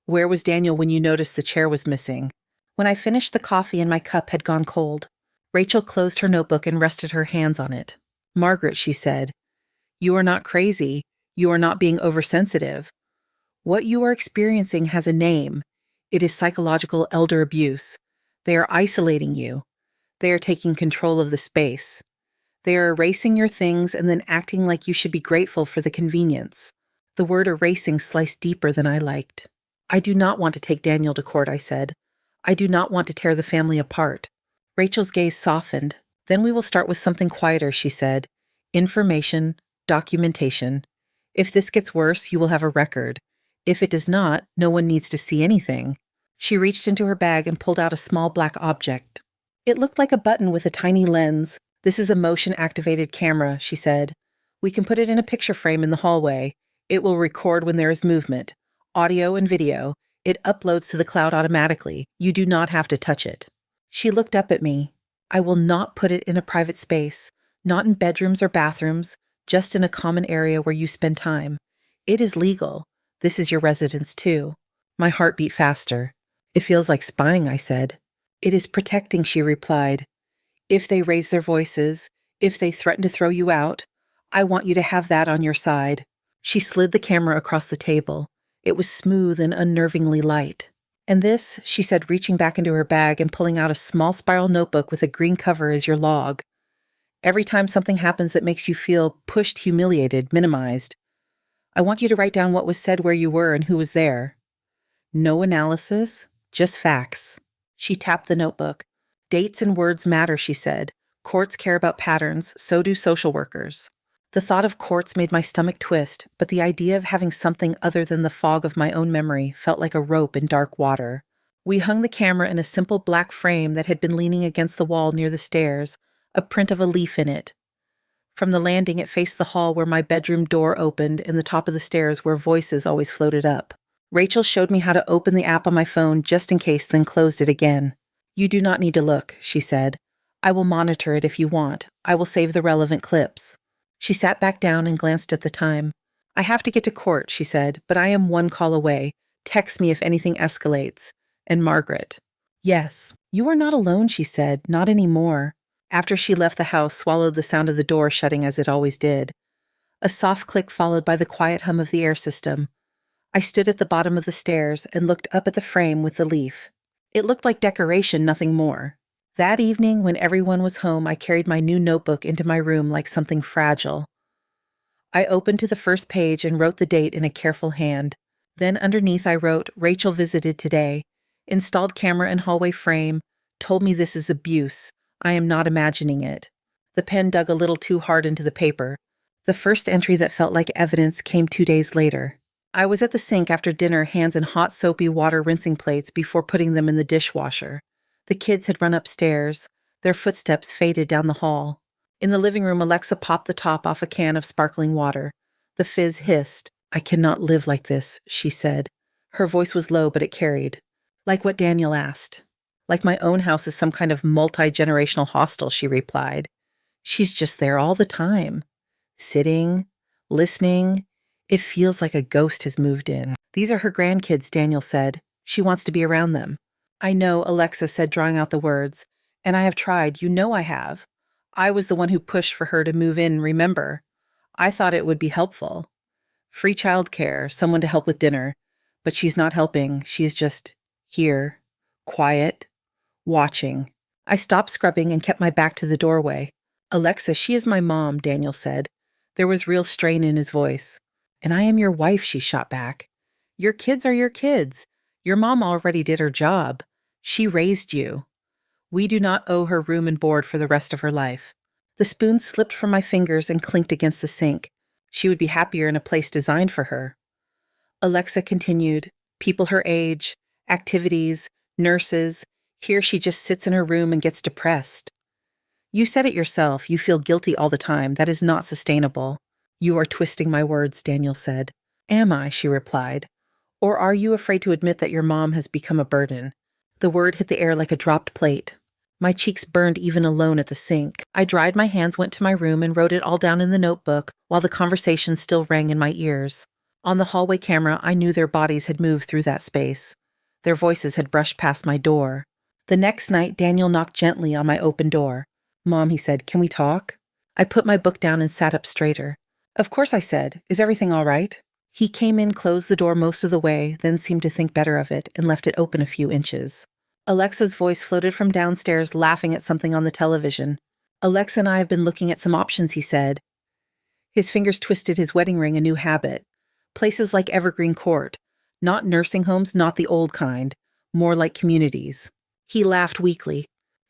Where was Daniel when you noticed the chair was missing? When I finished, the coffee in my cup had gone cold. Rachel closed her notebook and rested her hands on it. Margaret, she said, you are not crazy. You are not being oversensitive. What you are experiencing has a name. It is psychological elder abuse. They are isolating you. They are taking control of the space. They are erasing your things and then acting like you should be grateful for the convenience. The word erasing sliced deeper than I liked. I do not want to take Daniel to court, I said. I do not want to tear the family apart. Rachel's gaze softened. Then we will start with something quieter, she said. Information, documentation. If this gets worse, you will have a record. If it does not, no one needs to see anything. She reached into her bag and pulled out a small black object. It looked like a button with a tiny lens. This is a motion-activated camera, she said. We can put it in a picture frame in the hallway. It will record when there is movement. Audio and video. It uploads to the cloud automatically. You do not have to touch it. She looked up at me. I will not put it in a private space, not in bedrooms or bathrooms, just in a common area where you spend time. It is legal. This is your residence too. My heart beat faster. It feels like spying, I said. It is protecting, she replied. If they raise their voices, if they threaten to throw you out, I want you to have that on your side. She slid the camera across the table. It was smooth and unnervingly light. And this, she said, reaching back into her bag and pulling out a small spiral notebook with a green cover, is your log. Every time something happens that makes you feel pushed, humiliated, minimized, I want you to write down what was said, where you were, and who was there. No analysis, just facts. She tapped the notebook. Dates and words matter, she said. Courts care about patterns, so do social workers. The thought of courts made my stomach twist, but the idea of having something other than the fog of my own memory felt like a rope in dark water. We hung the camera in a simple black frame that had been leaning against the wall near the stairs, a print of a leaf in it. From the landing, it faced the hall where my bedroom door opened and the top of the stairs where voices always floated up. Rachel showed me how to open the app on my phone just in case, then closed it again. "You do not need to look," she said. "I will monitor it if you want. I will save the relevant clips." She sat back down and glanced at the time. "I have to get to court," she said, "but I am one call away. Text me if anything escalates. And Margaret." "Yes, you are not alone," she said, "not anymore." After she left the house, swallowed the sound of the door shutting as it always did. A soft click followed by the quiet hum of the air system. I stood at the bottom of the stairs and looked up at the frame with the leaf. It looked like decoration, nothing more. That evening, when everyone was home, I carried my new notebook into my room like something fragile. I opened to the first page and wrote the date in a careful hand. Then underneath I wrote, "Rachel visited today. Installed camera and hallway frame. Told me this is abuse. I am not imagining it." The pen dug a little too hard into the paper. The first entry that felt like evidence came 2 days later. I was at the sink after dinner, hands in hot soapy water rinsing plates before putting them in the dishwasher. The kids had run upstairs. Their footsteps faded down the hall. In the living room, Alexa popped the top off a can of sparkling water. The fizz hissed. "I cannot live like this," she said. Her voice was low, but it carried. "Like what Daniel asked." "Like my own house is some kind of multi-generational hostel," she replied. "She's just there all the time. Sitting, listening. It feels like a ghost has moved in." "These are her grandkids," Daniel said. "She wants to be around them." "I know," Alexa said, drawing out the words. "And I have tried. You know I have. I was the one who pushed for her to move in, remember? I thought it would be helpful. Free childcare, someone to help with dinner. But she's not helping. She is just here, quiet, watching." I stopped scrubbing and kept my back to the doorway. "Alexa, she is my mom," Daniel said. There was real strain in his voice. "And I am your wife," she shot back. "Your kids are your kids. Your mom already did her job. She raised you. We do not owe her room and board for the rest of her life." The spoon slipped from my fingers and clinked against the sink. She would be happier in a place designed for her. Alexa continued, "People her age, activities, nurses. Here she just sits in her room and gets depressed." "You said it yourself. You feel guilty all the time. That is not sustainable." "You are twisting my words," Daniel said. "Am I?" she replied. "Or are you afraid to admit that your mom has become a burden?" The word hit the air like a dropped plate. My cheeks burned even alone at the sink. I dried my hands, went to my room, and wrote it all down in the notebook while the conversation still rang in my ears. On the hallway camera, I knew their bodies had moved through that space. Their voices had brushed past my door. The next night, Daniel knocked gently on my open door. "Mom," he said, "can we talk?" I put my book down and sat up straighter. "Of course," I said. "Is everything all right?" He came in, closed the door most of the way, then seemed to think better of it and left it open a few inches. Alexa's voice floated from downstairs, laughing at something on the television. "Alexa and I have been looking at some options," he said. His fingers twisted his wedding ring a new habit. "Places like Evergreen Court. Not nursing homes, not the old kind. More like communities." He laughed weakly.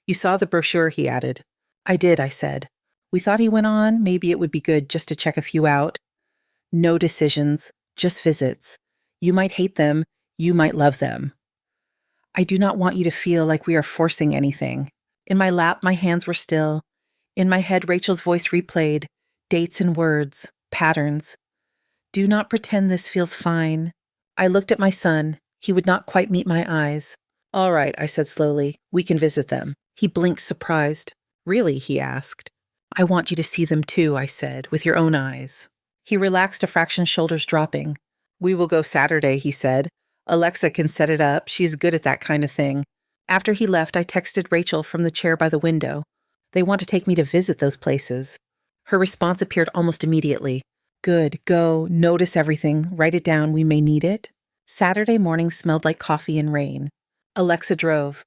"You saw the brochure," he added. "I did," I said. "We thought," he went on, "maybe it would be good just to check a few out. No decisions, just visits. You might hate them, you might love them. I do not want you to feel like we are forcing anything." In my lap, my hands were still. In my head, Rachel's voice replayed, dates and words, patterns. "Do not pretend this feels fine." I looked at my son. He would not quite meet my eyes. "All right," I said slowly. "We can visit them." He blinked, surprised. "Really?" he asked. "I want you to see them too," I said, "with your own eyes." He relaxed a fraction, shoulders dropping. "We will go Saturday," he said. "Alexa can set it up. She's good at that kind of thing." After he left, I texted Rachel from the chair by the window. "They want to take me to visit those places." Her response appeared almost immediately. "Good, go, notice everything, write it down, we may need it." Saturday morning smelled like coffee and rain. Alexa drove.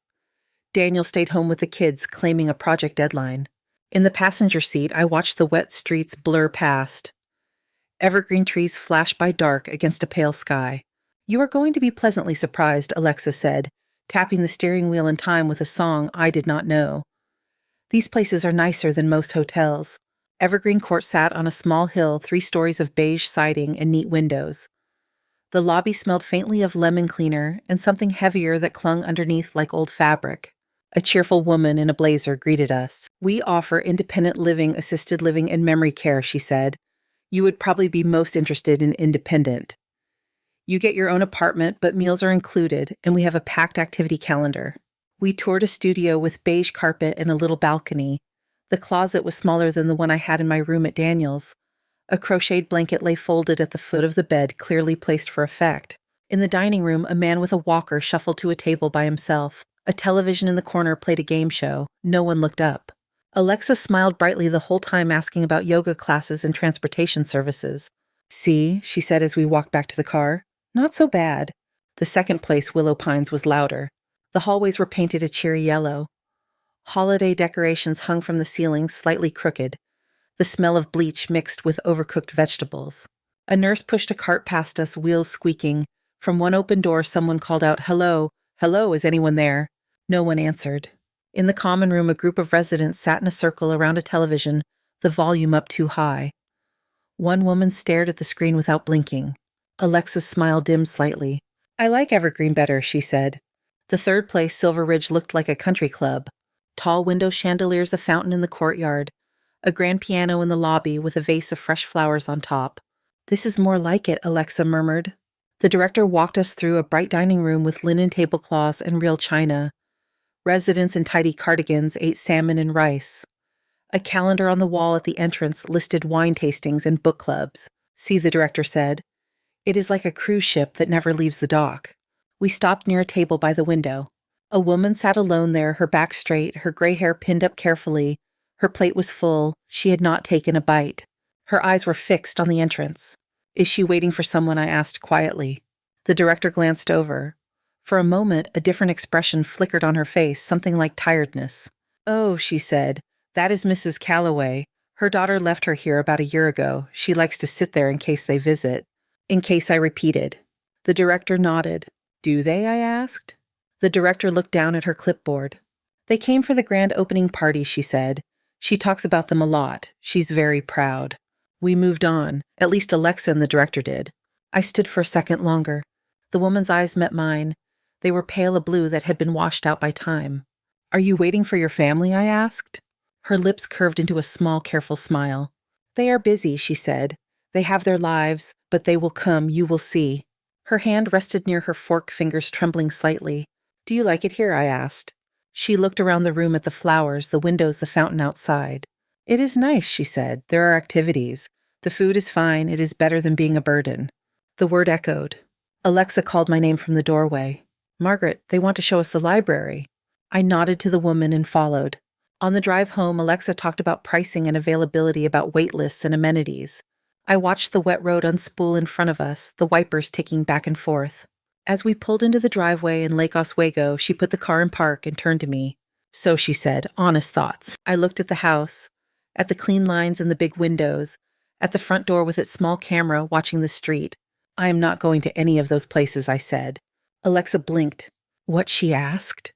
Daniel stayed home with the kids, claiming a project deadline. In the passenger seat, I watched the wet streets blur past. Evergreen trees flashed by dark against a pale sky. "You are going to be pleasantly surprised," Alexa said, tapping the steering wheel in time with a song I did not know. "These places are nicer than most hotels." Evergreen Court sat on a small hill, 3 stories of beige siding and neat windows. The lobby smelled faintly of lemon cleaner and something heavier that clung underneath like old fabric. A cheerful woman in a blazer greeted us. "We offer independent living, assisted living, and memory care," she said. "You would probably be most interested in independent. You get your own apartment, but meals are included, and we have a packed activity calendar." We toured a studio with beige carpet and a little balcony. The closet was smaller than the one I had in my room at Daniel's. A crocheted blanket lay folded at the foot of the bed, clearly placed for effect. In the dining room, a man with a walker shuffled to a table by himself. A television in the corner played a game show. No one looked up. Alexa smiled brightly the whole time, asking about yoga classes and transportation services. "See," she said as we walked back to the car. "Not so bad." The second place, Willow Pines, was louder. The hallways were painted a cheery yellow. Holiday decorations hung from the ceilings, slightly crooked. The smell of bleach mixed with overcooked vegetables. A nurse pushed a cart past us, wheels squeaking. From one open door, someone called out, "Hello, hello, is anyone there?" No one answered. In the common room, a group of residents sat in a circle around a television, the volume up too high. One woman stared at the screen without blinking. Alexa's smile dimmed slightly. "I like Evergreen better," she said. The third place, Silver Ridge, looked like a country club. Tall window chandeliers, a fountain in the courtyard, a grand piano in the lobby with a vase of fresh flowers on top. "This is more like it," Alexa murmured. The director walked us through a bright dining room with linen tablecloths and real china. Residents in tidy cardigans ate salmon and rice. A calendar on the wall at the entrance listed wine tastings and book clubs. "See," the director said. "It is like a cruise ship that never leaves the dock." We stopped near a table by the window. A woman sat alone there, her back straight, her gray hair pinned up carefully. Her plate was full. She had not taken a bite. Her eyes were fixed on the entrance. "Is she waiting for someone?" I asked quietly. The director glanced over. For a moment, a different expression flickered on her face, something like tiredness. "Oh," she said, "that is Mrs. Calloway. Her daughter left her here about a year ago. She likes to sit there in case they visit." "In case," I repeated. The director nodded. "Do they?" I asked. The director looked down at her clipboard. "They came for the grand opening party," she said. "She talks about them a lot. She's very proud." We moved on. At least Alexa and the director did. I stood for a second longer. The woman's eyes met mine. They were pale a blue that had been washed out by time. "Are you waiting for your family?" I asked. Her lips curved into a small, careful smile. "They are busy," she said. "They have their lives, but they will come, you will see." Her hand rested near her fork fingers, trembling slightly. "Do you like it here?" I asked. She looked around the room at the flowers, the windows, the fountain outside. "It is nice," she said. "There are activities. The food is fine. It is better than being a burden." The word echoed. Alexa called my name from the doorway. "Margaret, they want to show us the library." I nodded to the woman and followed. On the drive home, Alexa talked about pricing and availability, about wait lists and amenities. I watched the wet road unspool in front of us, the wipers ticking back and forth. As we pulled into the driveway in Lake Oswego, she put the car in park and turned to me. "So," she said, "honest thoughts." I looked at the house, at the clean lines and the big windows, at the front door with its small camera watching the street. "I am not going to any of those places," I said. Alexa blinked. "What?" she asked.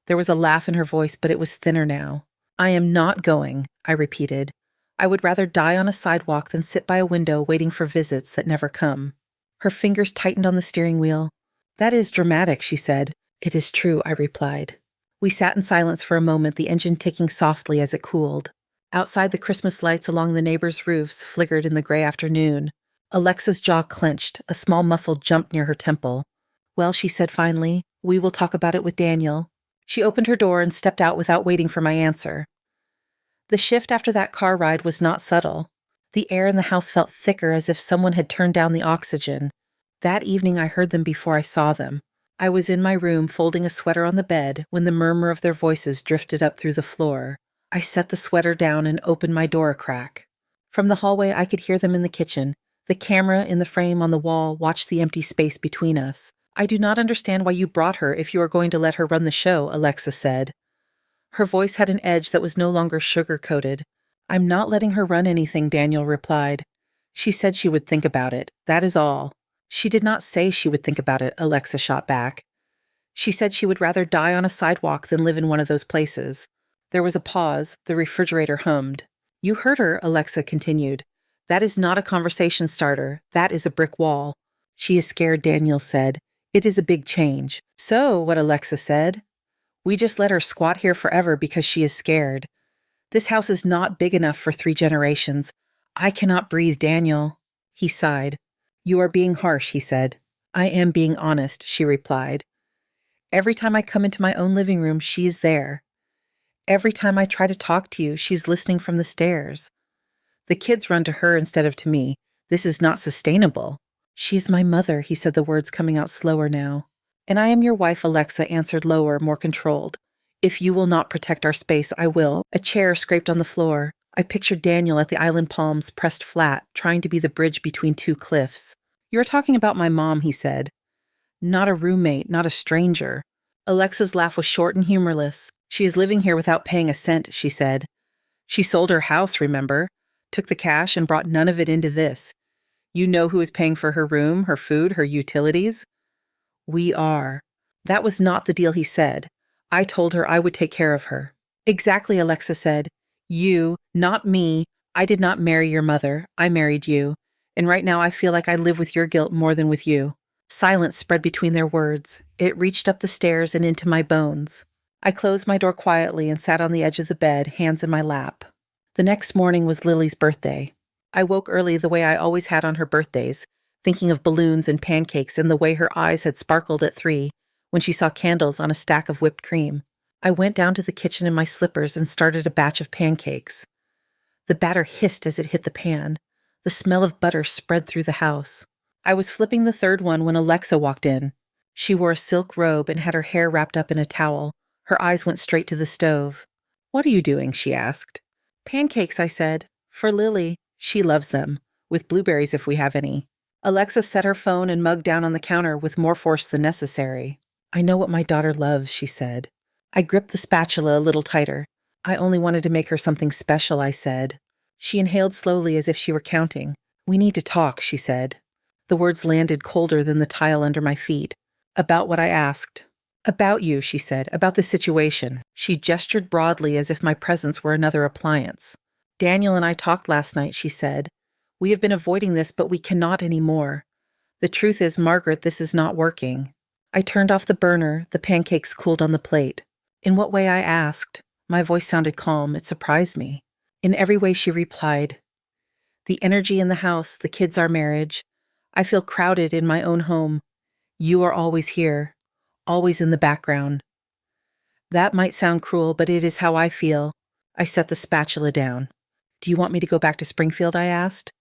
There was a laugh in her voice, but it was thinner now. "I am not going," I repeated. "I would rather die on a sidewalk than sit by a window waiting for visits that never come." Her fingers tightened on the steering wheel. "That is dramatic," she said. "It is true," I replied. We sat in silence for a moment, the engine ticking softly as it cooled. Outside, the Christmas lights along the neighbors' roofs flickered in the gray afternoon. Alexa's jaw clenched. A small muscle jumped near her temple. "Well," she said finally, "we will talk about it with Daniel." She opened her door and stepped out without waiting for my answer. The shift after that car ride was not subtle. The air in the house felt thicker, as if someone had turned down the oxygen. That evening I heard them before I saw them. I was in my room folding a sweater on the bed when the murmur of their voices drifted up through the floor. I set the sweater down and opened my door a crack. From the hallway I could hear them in the kitchen. The camera in the frame on the wall watched the empty space between us. "I do not understand why you brought her if you are going to let her run the show," Alexa said. Her voice had an edge that was no longer sugar-coated. "I'm not letting her run anything," Daniel replied. "She said she would think about it. That is all." "She did not say she would think about it," Alexa shot back. "She said she would rather die on a sidewalk than live in one of those places." There was a pause. The refrigerator hummed. "You heard her," Alexa continued. "That is not a conversation starter. That is a brick wall." "She is scared," Daniel said. "It is a big change." "So," what Alexa said. We just let her squat here forever because she is scared. This house is not big enough for 3 generations. I cannot breathe, Daniel. He sighed. You are being harsh, he said. I am being honest, she replied. Every time I come into my own living room, she is there. Every time I try to talk to you, she's listening from the stairs. The kids run to her instead of to me. This is not sustainable. She is my mother, he said, the words coming out slower now. And I am your wife, Alexa answered lower, more controlled. If you will not protect our space, I will. A chair scraped on the floor. I pictured Daniel at the island palms pressed flat, trying to be the bridge between 2 cliffs. You are talking about my mom, he said. Not a roommate, not a stranger. Alexa's laugh was short and humorless. She is living here without paying a cent, she said. She sold her house, remember? Took the cash and brought none of it into this. You know who is paying for her room, her food, her utilities? We are. That was not the deal, he said. I told her I would take care of her. Exactly, Alexa said. You, not me. I did not marry your mother. I married you. And right now I feel like I live with your guilt more than with you. Silence spread between their words. It reached up the stairs and into my bones. I closed my door quietly and sat on the edge of the bed, hands in my lap. The next morning was Lily's birthday. I woke early the way I always had on her birthdays, thinking of balloons and pancakes and the way her eyes had sparkled at 3 when she saw candles on a stack of whipped cream. I went down to the kitchen in my slippers and started a batch of pancakes. The batter hissed as it hit the pan. The smell of butter spread through the house. I was flipping the 3rd one when Alexa walked in. She wore a silk robe and had her hair wrapped up in a towel. Her eyes went straight to the stove. What are you doing? She asked. Pancakes, I said. For Lily. She loves them. With blueberries if we have any. Alexa set her phone and mug down on the counter with more force than necessary. I know what my daughter loves, she said. I gripped the spatula a little tighter. I only wanted to make her something special, I said. She inhaled slowly as if she were counting. We need to talk, she said. The words landed colder than the tile under my feet. About what I asked. About you, she said. About the situation. She gestured broadly as if my presence were another appliance. Daniel and I talked last night, she said. We have been avoiding this, but we cannot anymore. The truth is, Margaret, this is not working. I turned off the burner. The pancakes cooled on the plate. In what way, I asked. My voice sounded calm. It surprised me. In every way, she replied. The energy in the house, the kids, our marriage. I feel crowded in my own home. You are always here, always in the background. That might sound cruel, but it is how I feel. I set the spatula down. Do you want me to go back to Springfield? I asked.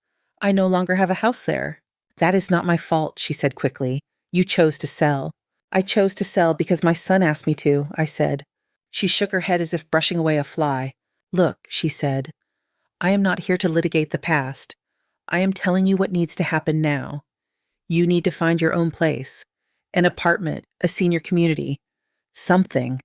I no longer have a house there. That is not my fault, she said quickly. You chose to sell. I chose to sell because my son asked me to, I said. She shook her head as if brushing away a fly. Look, she said. I am not here to litigate the past. I am telling you what needs to happen now. You need to find your own place. An apartment, a senior community. Something.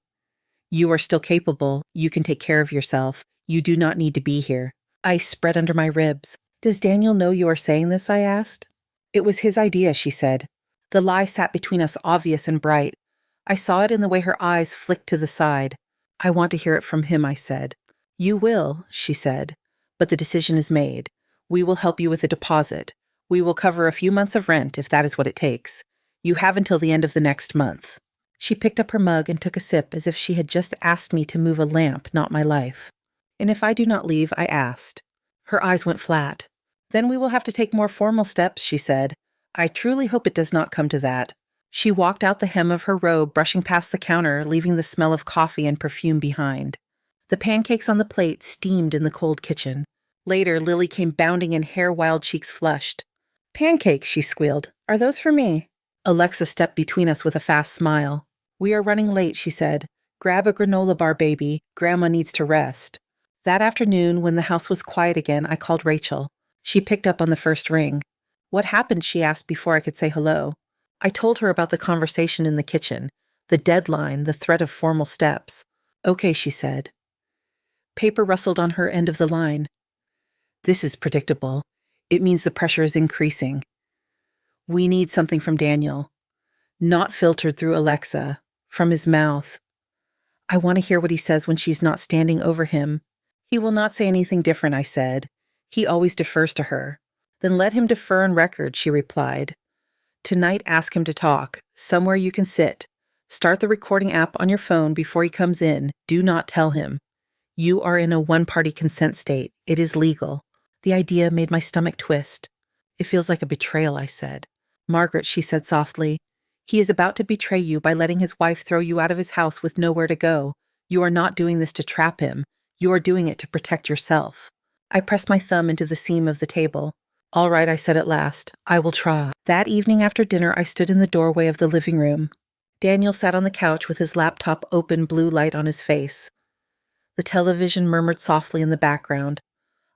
You are still capable. You can take care of yourself. You do not need to be here. Ice spread under my ribs. Does Daniel know you are saying this? I asked. It was his idea, she said. The lie sat between us, obvious and bright. I saw it in the way her eyes flicked to the side. I want to hear it from him, I said. You will, she said. But the decision is made. We will help you with a deposit. We will cover a few months of rent if that is what it takes. You have until the end of the next month. She picked up her mug and took a sip as if she had just asked me to move a lamp, not my life. And if I do not leave, I asked. Her eyes went flat. Then we will have to take more formal steps, she said. I truly hope it does not come to that. She walked out the hem of her robe, brushing past the counter, leaving the smell of coffee and perfume behind. The pancakes on the plate steamed in the cold kitchen. Later, Lily came bounding in, hair wild, cheeks flushed. Pancakes, she squealed. Are those for me? Alexa stepped between us with a fast smile. We are running late, she said. Grab a granola bar, baby. Grandma needs to rest. That afternoon, when the house was quiet again, I called Rachel. She picked up on the first ring. What happened? She asked before I could say hello. I told her about the conversation in the kitchen, the deadline, the threat of formal steps. Okay, she said. Paper rustled on her end of the line. This is predictable. It means the pressure is increasing. We need something from Daniel. Not filtered through Alexa, from his mouth. I want to hear what he says when she's not standing over him. He will not say anything different, I said. He always defers to her. Then let him defer on record, she replied. Tonight ask him to talk, somewhere you can sit, Start the recording app on your phone before he comes in. Do not tell him. You are in a one-party consent state. It is legal. The idea made my stomach twist. It feels like a betrayal, I said. Margaret, she said softly, he is about to betray you by letting his wife throw you out of his house with nowhere to go. You are not doing this to trap him. You are doing it to protect yourself. I pressed my thumb into the seam of the table. All right, I said at last. I will try. That evening after dinner, I stood in the doorway of the living room. Daniel sat on the couch with his laptop open, blue light on his face. The television murmured softly in the background.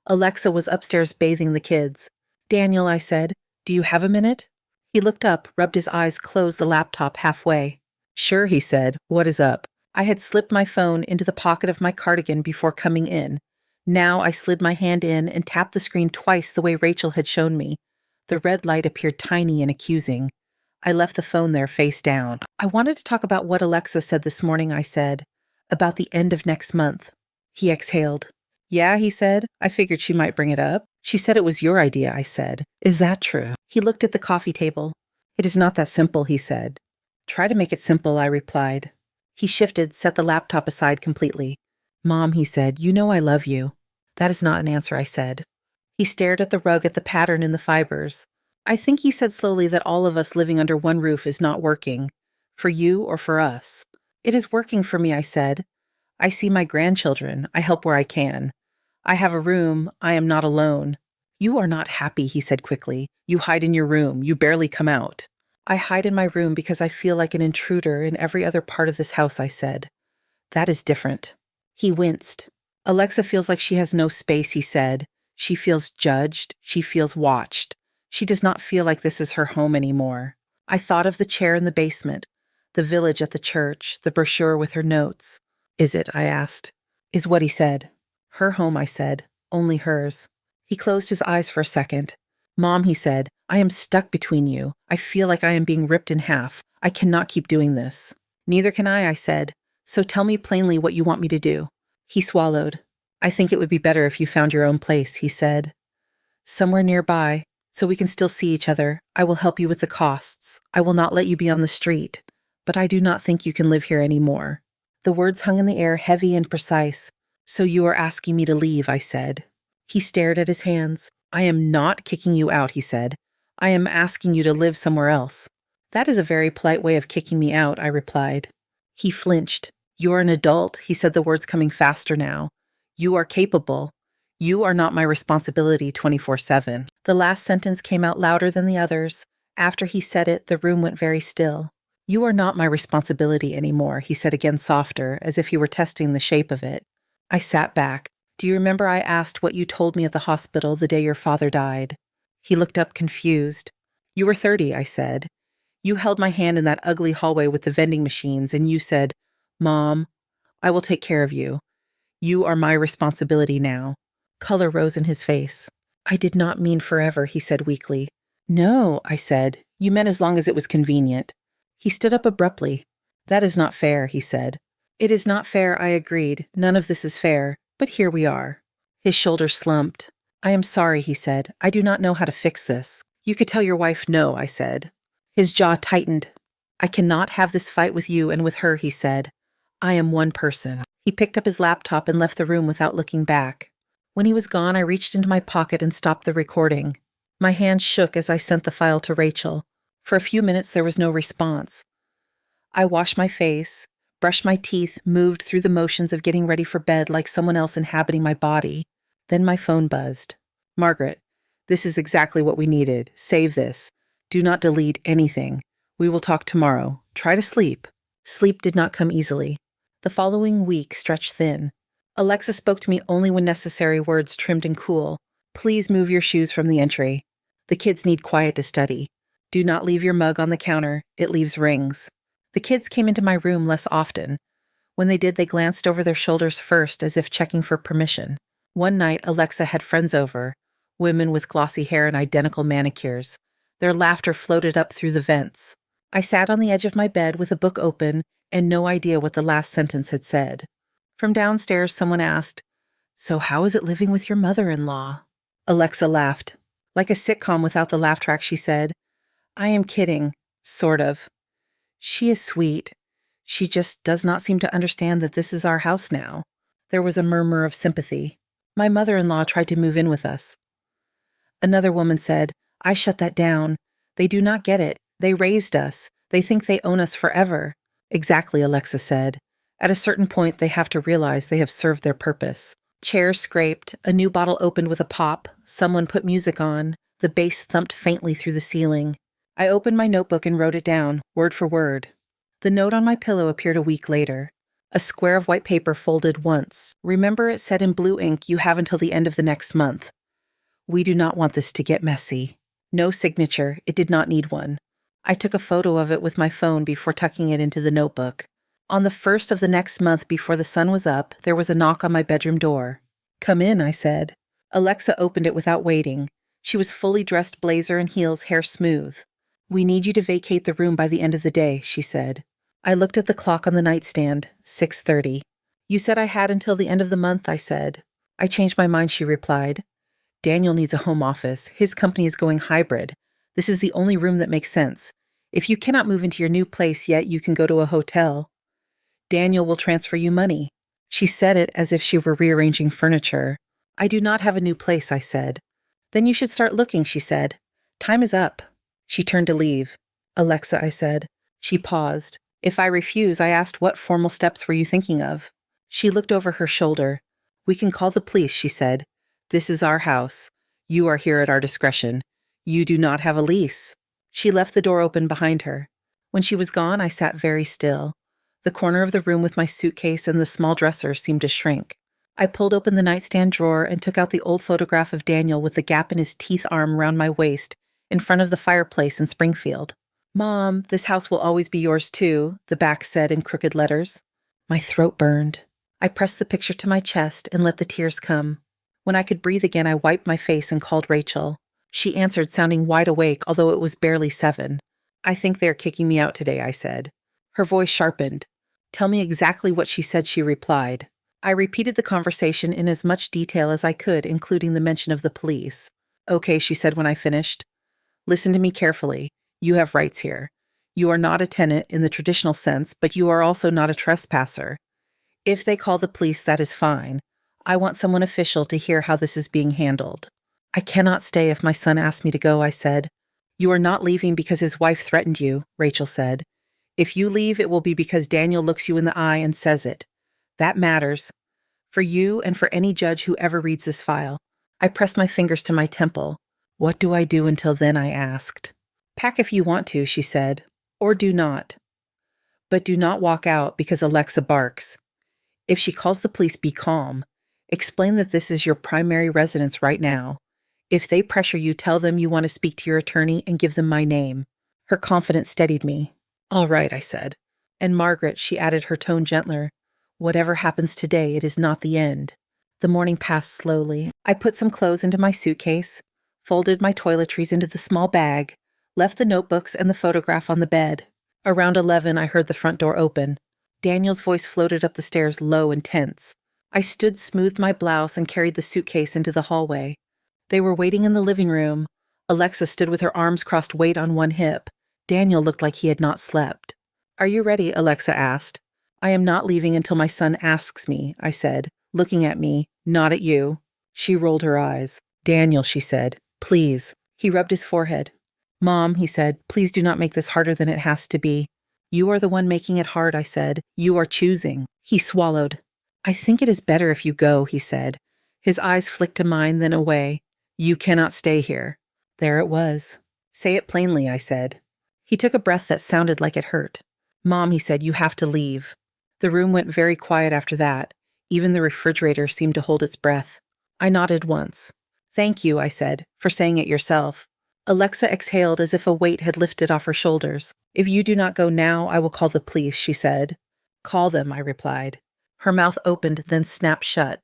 Alexa was upstairs bathing the kids. Daniel, I said, do you have a minute? He looked up, rubbed his eyes, closed the laptop halfway. Sure, he said. What is up? I had slipped my phone into the pocket of my cardigan before coming in. Now I slid my hand in and tapped the screen twice the way Rachel had shown me. The red light appeared tiny and accusing. I left the phone there face down. I wanted to talk about what Alexa said this morning, I said. About the end of next month. He exhaled. Yeah, he said. I figured she might bring it up. She said it was your idea, I said. Is that true? He looked at the coffee table. It is not that simple, he said. Try to make it simple, I replied. He shifted, set the laptop aside completely. Mom, he said, you know I love you. That is not an answer, I said. He stared at the rug, at the pattern in the fibers. I think he said slowly that all of us living under one roof is not working. For you or for us. It is working for me, I said. I see my grandchildren. I help where I can. I have a room. I am not alone. You are not happy, he said quickly. You hide in your room. You barely come out. I hide in my room because I feel like an intruder in every other part of this house, I said. That is different. He winced. Alexa feels like she has no space, he said. She feels judged. She feels watched. She does not feel like this is her home anymore. I thought of the chair in the basement, the village at the church, the brochure with her notes. Is it? I asked. Is what he said. Her home, I said. Only hers. He closed his eyes for a second. Mom, he said, I am stuck between you. I feel like I am being ripped in half. I cannot keep doing this. Neither can I said. So tell me plainly what you want me to do. He swallowed. I think it would be better if you found your own place, he said. Somewhere nearby, so we can still see each other. I will help you with the costs. I will not let you be on the street. But I do not think you can live here anymore. The words hung in the air, heavy and precise. So you are asking me to leave, I said. He stared at his hands. I am not kicking you out, he said. I am asking you to live somewhere else. That is a very polite way of kicking me out, I replied. He flinched. You're an adult, he said, the words coming faster now. You are capable. You are not my responsibility 24/7. The last sentence came out louder than the others. After he said it, the room went very still. You are not my responsibility anymore, he said again softer, as if he were testing the shape of it. I sat back. Do you remember I asked what you told me at the hospital the day your father died? He looked up confused. You were 30, I said. You held my hand in that ugly hallway with the vending machines, and you said, Mom, I will take care of you. You are my responsibility now. Color rose in his face. I did not mean forever, he said weakly. No, I said. You meant as long as it was convenient. He stood up abruptly. That is not fair, he said. It is not fair, I agreed. None of this is fair. But here we are. His shoulders slumped. I am sorry, he said. I do not know how to fix this. You could tell your wife no, I said. His jaw tightened. I cannot have this fight with you and with her, he said. I am one person. He picked up his laptop and left the room without looking back. When he was gone, I reached into my pocket and stopped the recording. My hand shook as I sent the file to Rachel. For a few minutes, there was no response. I washed my face, brushed my teeth, moved through the motions of getting ready for bed like someone else inhabiting my body. Then my phone buzzed. Margaret, this is exactly what we needed. Save this. Do not delete anything. We will talk tomorrow. Try to sleep. Sleep did not come easily. The following week stretched thin. Alexa spoke to me only when necessary, words trimmed and cool. Please move your shoes from the entry. The kids need quiet to study. Do not leave your mug on the counter. It leaves rings. The kids came into my room less often. When they did, they glanced over their shoulders first, as if checking for permission. One night, Alexa had friends over, women with glossy hair and identical manicures. Their laughter floated up through the vents. I sat on the edge of my bed with a book open and no idea what the last sentence had said. From downstairs, someone asked, So how is it living with your mother-in-law? Alexa laughed. Like a sitcom without the laugh track, she said, I am kidding. Sort of. She is sweet. She just does not seem to understand that this is our house now. There was a murmur of sympathy. My mother-in-law tried to move in with us. Another woman said, I shut that down. They do not get it. They raised us. They think they own us forever. Exactly, Alexa said. At a certain point, they have to realize they have served their purpose. Chairs scraped, a new bottle opened with a pop, someone put music on, the bass thumped faintly through the ceiling. I opened my notebook and wrote it down, word for word. The note on my pillow appeared a week later. A square of white paper folded once. Remember, it said in blue ink, you have until the end of the next month. We do not want this to get messy. No signature, it did not need one. I took a photo of it with my phone before tucking it into the notebook. On the 1st of the next month before the sun was up, there was a knock on my bedroom door. Come in, I said. Alexa opened it without waiting. She was fully dressed, blazer and heels, hair smooth. We need you to vacate the room by the end of the day, she said. I looked at the clock on the nightstand, 6:30. You said I had until the end of the month, I said. I changed my mind, she replied. Daniel needs a home office. His company is going hybrid. This is the only room that makes sense. If you cannot move into your new place yet, you can go to a hotel. Daniel will transfer you money. She said it as if she were rearranging furniture. I do not have a new place, I said. Then you should start looking, she said. Time is up. She turned to leave. Alexa, I said. She paused. If I refuse, I asked, what formal steps were you thinking of? She looked over her shoulder. We can call the police, she said. This is our house. You are here at our discretion. You do not have a lease. She left the door open behind her. When she was gone, I sat very still. The corner of the room with my suitcase and the small dresser seemed to shrink. I pulled open the nightstand drawer and took out the old photograph of Daniel with the gap in his teeth arm round my waist in front of the fireplace in Springfield. Mom, this house will always be yours too, the back said in crooked letters. My throat burned. I pressed the picture to my chest and let the tears come. When I could breathe again, I wiped my face and called Rachel. She answered, sounding wide awake, although it was barely 7. I think they are kicking me out today, I said. Her voice sharpened. Tell me exactly what she said, she replied. I repeated the conversation in as much detail as I could, including the mention of the police. Okay, she said when I finished. Listen to me carefully. You have rights here. You are not a tenant in the traditional sense, but you are also not a trespasser. If they call the police, that is fine. I want someone official to hear how this is being handled. I cannot stay if my son asks me to go, I said. You are not leaving because his wife threatened you, Rachel said. If you leave, it will be because Daniel looks you in the eye and says it. That matters. For you and for any judge who ever reads this file. I pressed my fingers to my temple. What do I do until then, I asked. Pack if you want to, she said. Or do not. But do not walk out because Alexa barks. If she calls the police, be calm. Explain that this is your primary residence right now. If they pressure you, tell them you want to speak to your attorney and give them my name. Her confidence steadied me. All right, I said. And Margaret, she added, her tone gentler. Whatever happens today, it is not the end. The morning passed slowly. I put some clothes into my suitcase, folded my toiletries into the small bag, left the notebooks and the photograph on the bed. Around 11, I heard the front door open. Daniel's voice floated up the stairs, low and tense. I stood, smoothed my blouse, and carried the suitcase into the hallway. They were waiting in the living room. Alexa stood with her arms crossed, weight on one hip. Daniel looked like he had not slept. Are you ready? Alexa asked. I am not leaving until my son asks me, I said, looking at me, not at you. She rolled her eyes. Daniel, she said, please. He rubbed his forehead. Mom, he said, please do not make this harder than it has to be. You are the one making it hard, I said. You are choosing. He swallowed. I think it is better if you go, he said. His eyes flicked to mine, then away. You cannot stay here. There it was. Say it plainly, I said. He took a breath that sounded like it hurt. Mom, he said, you have to leave. The room went very quiet after that. Even the refrigerator seemed to hold its breath. I nodded once. Thank you, I said, for saying it yourself. Alexa exhaled as if a weight had lifted off her shoulders. If you do not go now, I will call the police, she said. Call them, I replied. Her mouth opened, then snapped shut.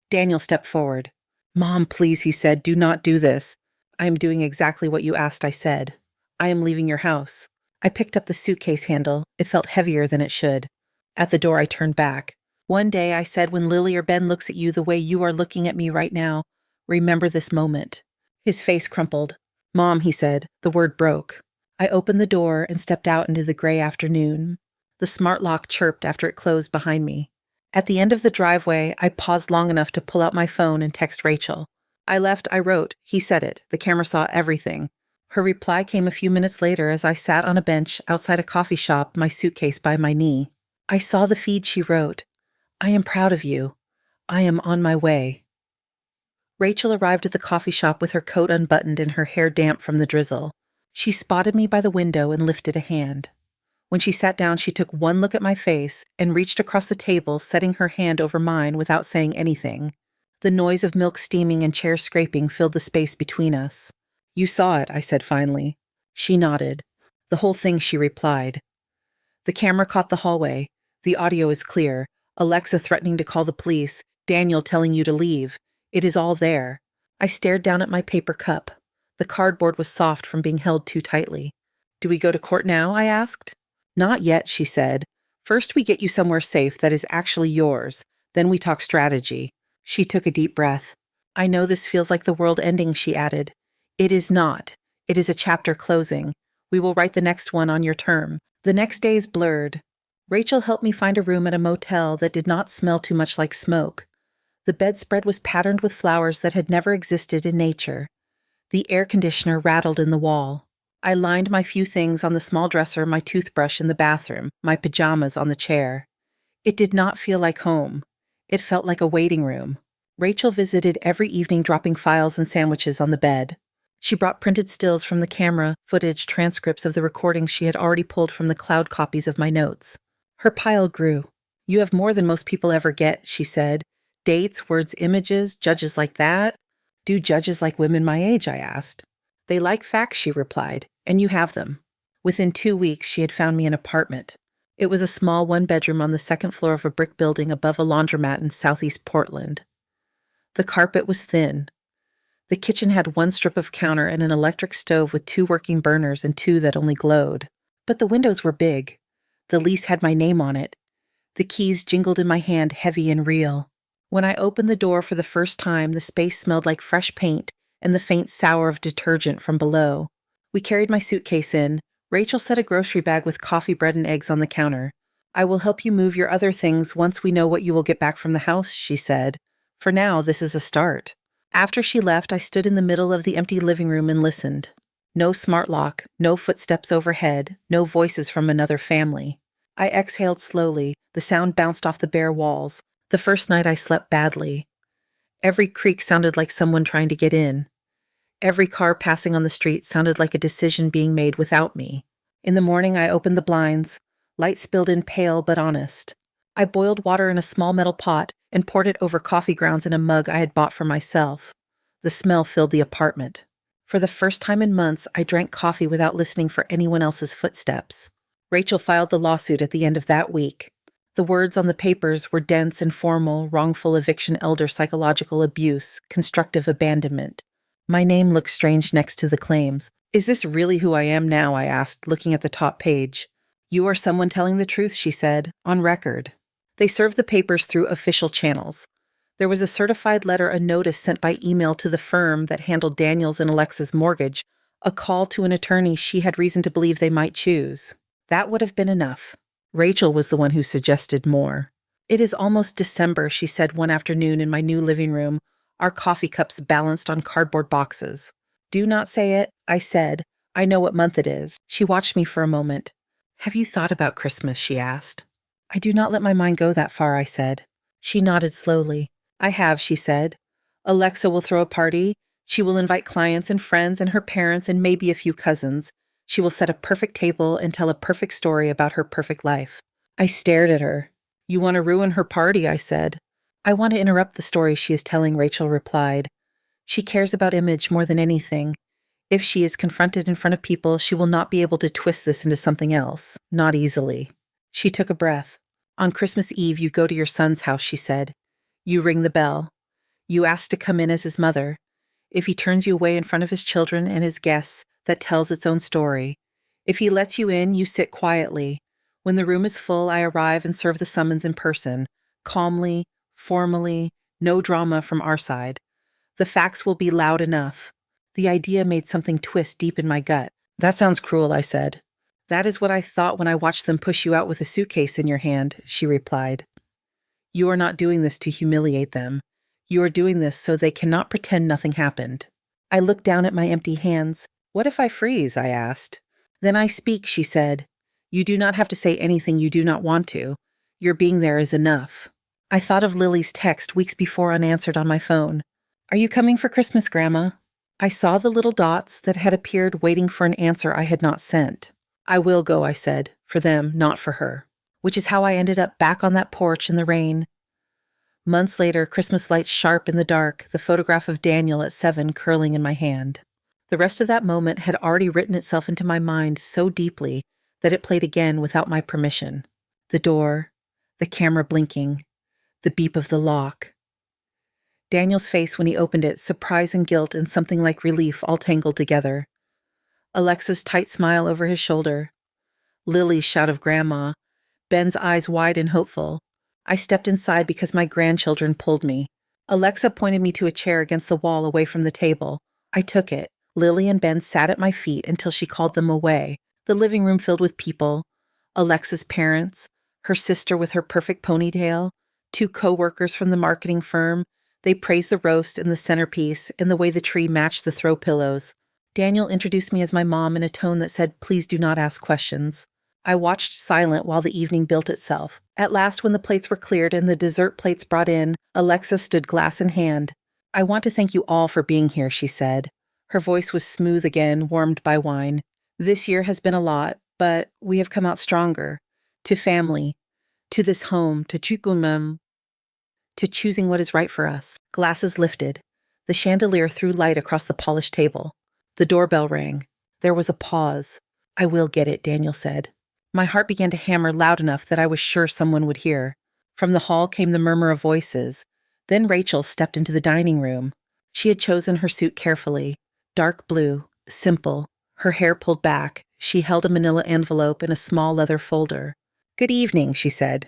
Daniel stepped forward. Mom, please, he said, do not do this. I am doing exactly what you asked, I said. I am leaving your house. I picked up the suitcase handle. It felt heavier than it should. At the door, I turned back. One day, I said, when Lily or Ben looks at you the way you are looking at me right now, remember this moment. His face crumpled. Mom, he said. The word broke. I opened the door and stepped out into the gray afternoon. The smart lock chirped after it closed behind me. At the end of the driveway, I paused long enough to pull out my phone and text Rachel. I left, I wrote, he said it. The camera saw everything. Her reply came a few minutes later as I sat on a bench outside a coffee shop, my suitcase by my knee. I saw the feed she wrote. I am proud of you. I am on my way. Rachel arrived at the coffee shop with her coat unbuttoned and her hair damp from the drizzle. She spotted me by the window and lifted a hand. When she sat down, she took one look at my face and reached across the table, setting her hand over mine without saying anything. The noise of milk steaming and chair scraping filled the space between us. You saw it, I said finally. She nodded. The whole thing, she replied. The camera caught the hallway. The audio is clear. Alexa threatening to call the police. Daniel telling you to leave. It is all there. I stared down at my paper cup. The cardboard was soft from being held too tightly. Do we go to court now? I asked. Not yet, she said. First we get you somewhere safe that is actually yours. Then we talk strategy. She took a deep breath. I know this feels like the world ending, she added. It is not. It is a chapter closing. We will write the next one on your term. The next days blurred. Rachel helped me find a room at a motel that did not smell too much like smoke. The bedspread was patterned with flowers that had never existed in nature. The air conditioner rattled in the wall. I lined my few things on the small dresser, my toothbrush in the bathroom, my pajamas on the chair. It did not feel like home. It felt like a waiting room. Rachel visited every evening, dropping files and sandwiches on the bed. She brought printed stills from the camera, footage, transcripts of the recordings she had already pulled from the cloud copies of my notes. Her pile grew. You have more than most people ever get, she said. Dates, words, images, judges like that? Do judges like women my age? I asked. They like facts, she replied, and you have them. Within 2 weeks, she had found me an apartment. It was a small one-bedroom on the second floor of a brick building above a laundromat in southeast Portland. The carpet was thin. The kitchen had one strip of counter and an electric stove with 2 working burners and 2 that only glowed. But the windows were big. The lease had my name on it. The keys jingled in my hand, heavy and real. When I opened the door for the first time, the space smelled like fresh paint and the faint sour of detergent from below. We carried my suitcase in. Rachel set a grocery bag with coffee, bread, and eggs on the counter. I will help you move your other things once we know what you will get back from the house, she said. For now, this is a start. After she left, I stood in the middle of the empty living room and listened. No smart lock, no footsteps overhead, no voices from another family. I exhaled slowly. The sound bounced off the bare walls. The first night I slept badly. Every creak sounded like someone trying to get in. Every car passing on the street sounded like a decision being made without me. In the morning, I opened the blinds. Light spilled in pale but honest. I boiled water in a small metal pot and poured it over coffee grounds in a mug I had bought for myself. The smell filled the apartment. For the first time in months, I drank coffee without listening for anyone else's footsteps. Rachel filed the lawsuit at the end of that week. The words on the papers were dense and formal: wrongful eviction, elder psychological abuse, constructive abandonment. My name looked strange next to the claims. Is this really who I am now? I asked, looking at the top page. You are someone telling the truth, she said, on record. They served the papers through official channels. There was a certified letter, a notice sent by email to the firm that handled Daniel's and Alexa's mortgage, a call to an attorney she had reason to believe they might choose. That would have been enough. Rachel was the one who suggested more. It is almost December, she said one afternoon in my new living room, our coffee cups balanced on cardboard boxes. Do not say it, I said. I know what month it is. She watched me for a moment. Have you thought about Christmas? She asked. I do not let my mind go that far, I said. She nodded slowly. I have, she said. Alexa will throw a party. She will invite clients and friends and her parents and maybe a few cousins. She will set a perfect table and tell a perfect story about her perfect life. I stared at her. You want to ruin her party, I said. I want to interrupt the story she is telling, Rachel replied. She cares about image more than anything. If she is confronted in front of people, she will not be able to twist this into something else. Not easily. She took a breath. On Christmas Eve, you go to your son's house, she said. You ring the bell. You ask to come in as his mother. If he turns you away in front of his children and his guests, that tells its own story. If he lets you in, you sit quietly. When the room is full, I arrive and serve the summons in person, calmly, formally, no drama from our side. The facts will be loud enough. The idea made something twist deep in my gut. That sounds cruel, I said. That is what I thought when I watched them push you out with a suitcase in your hand, she replied. You are not doing this to humiliate them. You are doing this so they cannot pretend nothing happened. I looked down at my empty hands. What if I freeze? I asked. Then I speak, she said. You do not have to say anything you do not want to. Your being there is enough. I thought of Lily's text weeks before unanswered on my phone. Are you coming for Christmas, Grandma? I saw the little dots that had appeared waiting for an answer I had not sent. I will go, I said, for them, not for her. Which is how I ended up back on that porch in the rain. Months later, Christmas lights sharp in the dark, the photograph of Daniel at 7 curling in my hand. The rest of that moment had already written itself into my mind so deeply that it played again without my permission. The door, the camera blinking, the beep of the lock. Daniel's face when he opened it, surprise and guilt and something like relief all tangled together. Alexa's tight smile over his shoulder. Lily's shout of Grandma. Ben's eyes wide and hopeful. I stepped inside because my grandchildren pulled me. Alexa pointed me to a chair against the wall away from the table. I took it. Lily and Ben sat at my feet until she called them away. The living room filled with people. Alexa's parents, her sister with her perfect ponytail, 2 co-workers from the marketing firm. They praised the roast and the centerpiece and the way the tree matched the throw pillows. Daniel introduced me as my mom in a tone that said, please do not ask questions. I watched silent while the evening built itself. At last, when the plates were cleared and the dessert plates brought in, Alexa stood glass in hand. I want to thank you all for being here, she said. Her voice was smooth again, warmed by wine. This year has been a lot, but we have come out stronger. To family, to this home, to chukumem, to choosing what is right for us. Glasses lifted. The chandelier threw light across the polished table. The doorbell rang. There was a pause. I will get it, Daniel said. My heart began to hammer loud enough that I was sure someone would hear. From the hall came the murmur of voices. Then Rachel stepped into the dining room. She had chosen her suit carefully. Dark blue, simple, her hair pulled back. She held a manila envelope in a small leather folder. Good evening, she said.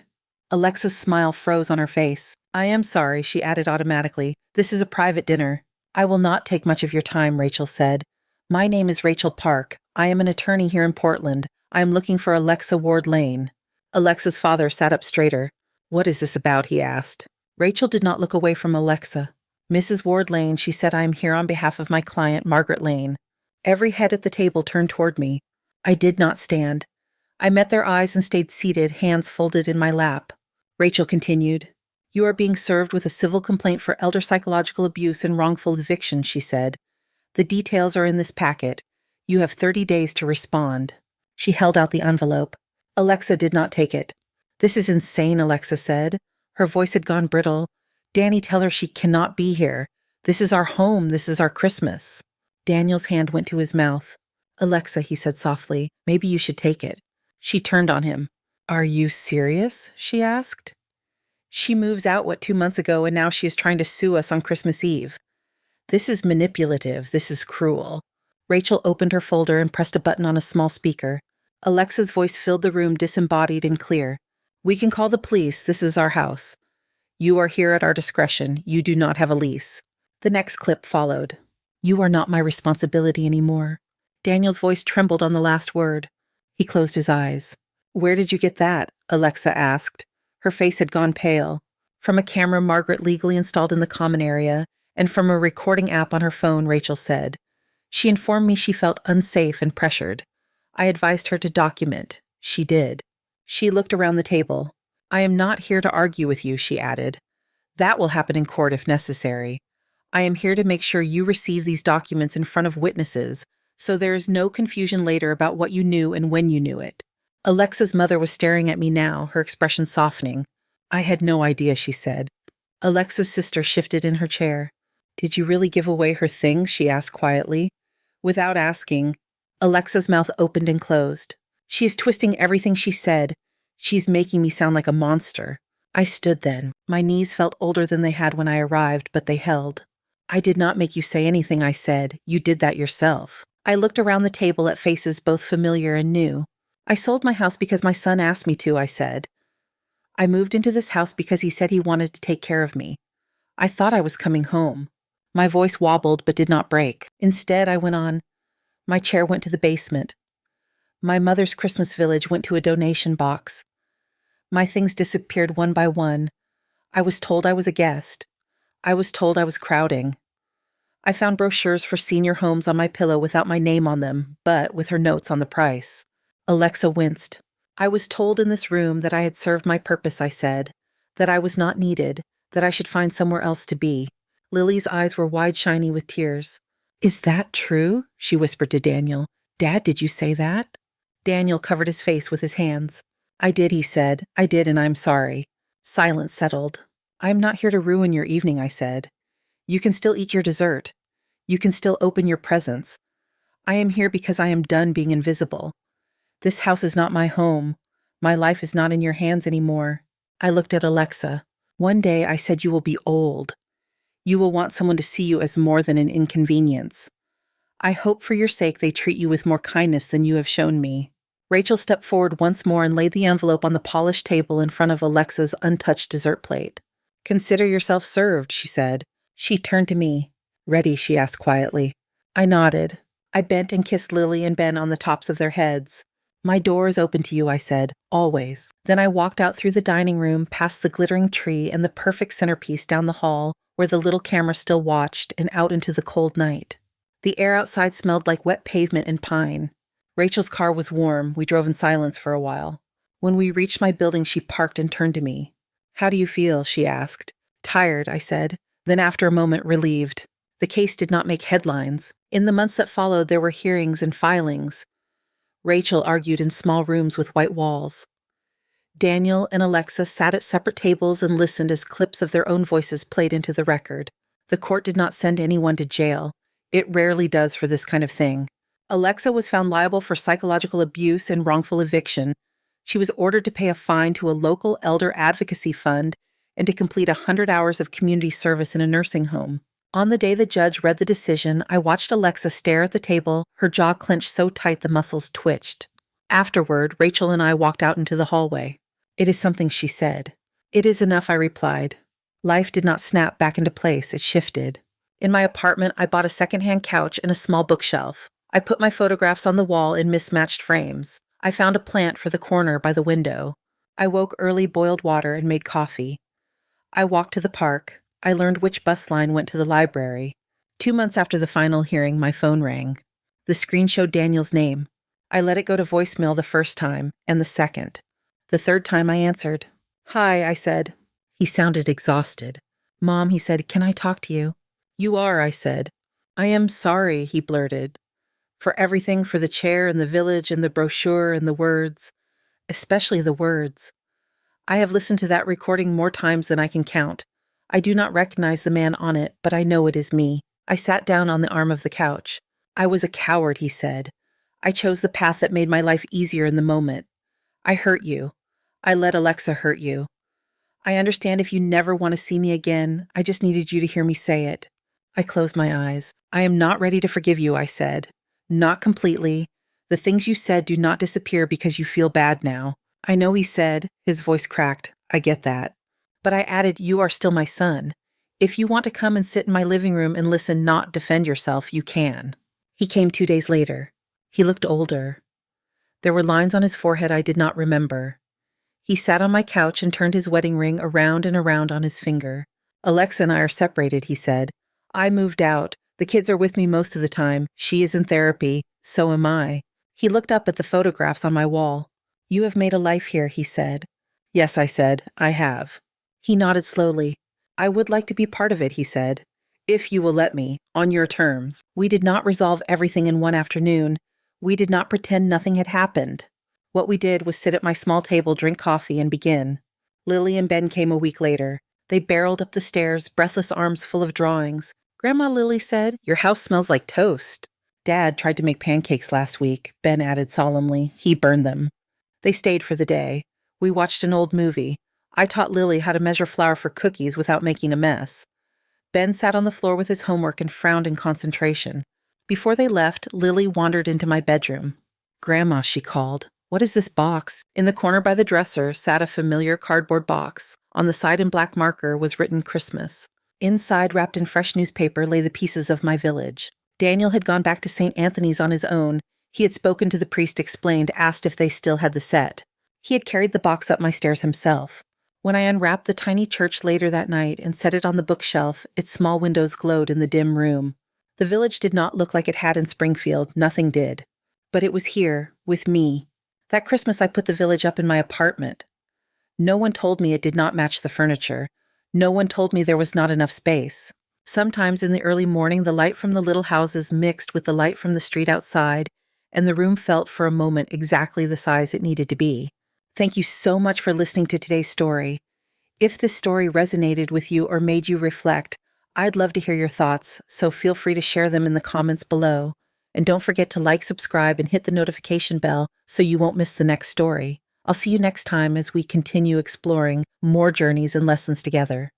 Alexa's smile froze on her face. I am sorry, she added automatically. This is a private dinner. I will not take much of your time, Rachel said. My name is Rachel Park. I am an attorney here in Portland. I am looking for Alexa Ward Lane. Alexa's father sat up straighter. What is this about? He asked. Rachel did not look away from Alexa. Mrs. Ward Lane, she said, I am here on behalf of my client, Margaret Lane. Every head at the table turned toward me. I did not stand. I met their eyes and stayed seated, hands folded in my lap. Rachel continued. You are being served with a civil complaint for elder psychological abuse and wrongful eviction, she said. The details are in this packet. You have 30 days to respond. She held out the envelope. Alexa did not take it. This is insane, Alexa said. Her voice had gone brittle. Danny, tell her she cannot be here. This is our home. This is our Christmas. Daniel's hand went to his mouth. Alexa, he said softly, maybe you should take it. She turned on him. Are you serious? She asked. She moves out, 2 months ago, and now she is trying to sue us on Christmas Eve. This is manipulative. This is cruel. Rachel opened her folder and pressed a button on a small speaker. Alexa's voice filled the room, disembodied and clear. We can call the police. This is our house. You are here at our discretion. You do not have a lease. The next clip followed. You are not my responsibility anymore. Daniel's voice trembled on the last word. He closed his eyes. Where did you get that? Alexa asked. Her face had gone pale. From a camera Margaret legally installed in the common area, and from a recording app on her phone, Rachel said. She informed me she felt unsafe and pressured. I advised her to document. She did. She looked around the table. I am not here to argue with you, she added. That will happen in court if necessary. I am here to make sure you receive these documents in front of witnesses, so there is no confusion later about what you knew and when you knew it. Alexa's mother was staring at me now, her expression softening. I had no idea, she said. Alexa's sister shifted in her chair. Did you really give away her things? She asked quietly. Without asking, Alexa's mouth opened and closed. She is twisting everything she said. She's making me sound like a monster. I stood then. My knees felt older than they had when I arrived, but they held. I did not make you say anything, I said. You did that yourself. I looked around the table at faces both familiar and new. I sold my house because my son asked me to, I said. I moved into this house because he said he wanted to take care of me. I thought I was coming home. My voice wobbled but did not break. Instead, I went on. My chair went to the basement. My mother's Christmas village went to a donation box. My things disappeared one by one. I was told I was a guest. I was told I was crowding. I found brochures for senior homes on my pillow without my name on them, but with her notes on the price. Alexa winced. I was told in this room that I had served my purpose, I said, that I was not needed, that I should find somewhere else to be. Lily's eyes were wide, shiny with tears. Is that true? She whispered to Daniel. Dad, did you say that? Daniel covered his face with his hands. I did, he said. I did, and I'm sorry. Silence settled. I'm not here to ruin your evening, I said. You can still eat your dessert. You can still open your presents. I am here because I am done being invisible. This house is not my home. My life is not in your hands anymore. I looked at Alexa. One day I said you will be old. You will want someone to see you as more than an inconvenience. I hope for your sake they treat you with more kindness than you have shown me. Rachel stepped forward once more and laid the envelope on the polished table in front of Alexa's untouched dessert plate. Consider yourself served, she said. She turned to me. Ready, she asked quietly. I nodded. I bent and kissed Lily and Ben on the tops of their heads. My door is open to you, I said, always. Then I walked out through the dining room, past the glittering tree and the perfect centerpiece down the hall, where the little camera still watched, and out into the cold night. The air outside smelled like wet pavement and pine. Rachel's car was warm. We drove in silence for a while. When we reached my building, she parked and turned to me. How do you feel? She asked. Tired, I said. Then after a moment, relieved. The case did not make headlines. In the months that followed, there were hearings and filings. Rachel argued in small rooms with white walls. Daniel and Alexa sat at separate tables and listened as clips of their own voices played into the record. The court did not send anyone to jail. It rarely does for this kind of thing. Alexa was found liable for psychological abuse and wrongful eviction. She was ordered to pay a fine to a local elder advocacy fund and to complete 100 hours of community service in a nursing home. On the day the judge read the decision, I watched Alexa stare at the table, her jaw clenched so tight the muscles twitched. Afterward, Rachel and I walked out into the hallway. It is something she said. It is enough, I replied. Life did not snap back into place, it shifted. In my apartment, I bought a secondhand couch and a small bookshelf. I put my photographs on the wall in mismatched frames. I found a plant for the corner by the window. I woke early, boiled water, and made coffee. I walked to the park. I learned which bus line went to the library. 2 months after the final hearing, my phone rang. The screen showed Daniel's name. I let it go to voicemail the first time, and the second. The third time I answered. Hi, I said. He sounded exhausted. Mom, he said, can I talk to you? You are, I said. I am sorry, he blurted. For everything, for the chair and the village and the brochure and the words. Especially the words. I have listened to that recording more times than I can count. I do not recognize the man on it, but I know it is me. I sat down on the arm of the couch. I was a coward, he said. I chose the path that made my life easier in the moment. I hurt you. I let Alexa hurt you. I understand if you never want to see me again. I just needed you to hear me say it. I closed my eyes. I am not ready to forgive you, I said. Not completely. The things you said do not disappear because you feel bad now. I know, he said. His voice cracked. I get that. But I added, you are still my son. If you want to come and sit in my living room and listen, not defend yourself, you can. He came 2 days later. He looked older. There were lines on his forehead I did not remember. He sat on my couch and turned his wedding ring around and around on his finger. Alexa and I are separated, he said. I moved out. The kids are with me most of the time. She is in therapy. So am I. He looked up at the photographs on my wall. You have made a life here, he said. Yes, I said. I have. He nodded slowly. I would like to be part of it, he said. If you will let me, on your terms. We did not resolve everything in one afternoon. We did not pretend nothing had happened. What we did was sit at my small table, drink coffee, and begin. Lily and Ben came a week later. They barreled up the stairs, breathless arms full of drawings. Grandma, Lily said, your house smells like toast. Dad tried to make pancakes last week, Ben added solemnly. He burned them. They stayed for the day. We watched an old movie. I taught Lily how to measure flour for cookies without making a mess. Ben sat on the floor with his homework and frowned in concentration. Before they left, Lily wandered into my bedroom. Grandma, she called. What is this box? In the corner by the dresser sat a familiar cardboard box. On the side in black marker was written Christmas. Inside, wrapped in fresh newspaper, lay the pieces of my village. Daniel had gone back to St. Anthony's on his own. He had spoken to the priest, explained, asked if they still had the set. He had carried the box up my stairs himself. When I unwrapped the tiny church later that night and set it on the bookshelf, its small windows glowed in the dim room. The village did not look like it had in Springfield, nothing did. But it was here, with me. That Christmas I put the village up in my apartment. No one told me it did not match the furniture. No one told me there was not enough space. Sometimes in the early morning, the light from the little houses mixed with the light from the street outside, and the room felt for a moment exactly the size it needed to be. Thank you so much for listening to today's story. If this story resonated with you or made you reflect, I'd love to hear your thoughts, so feel free to share them in the comments below. And don't forget to like, subscribe, and hit the notification bell so you won't miss the next story. I'll see you next time as we continue exploring more journeys and lessons together.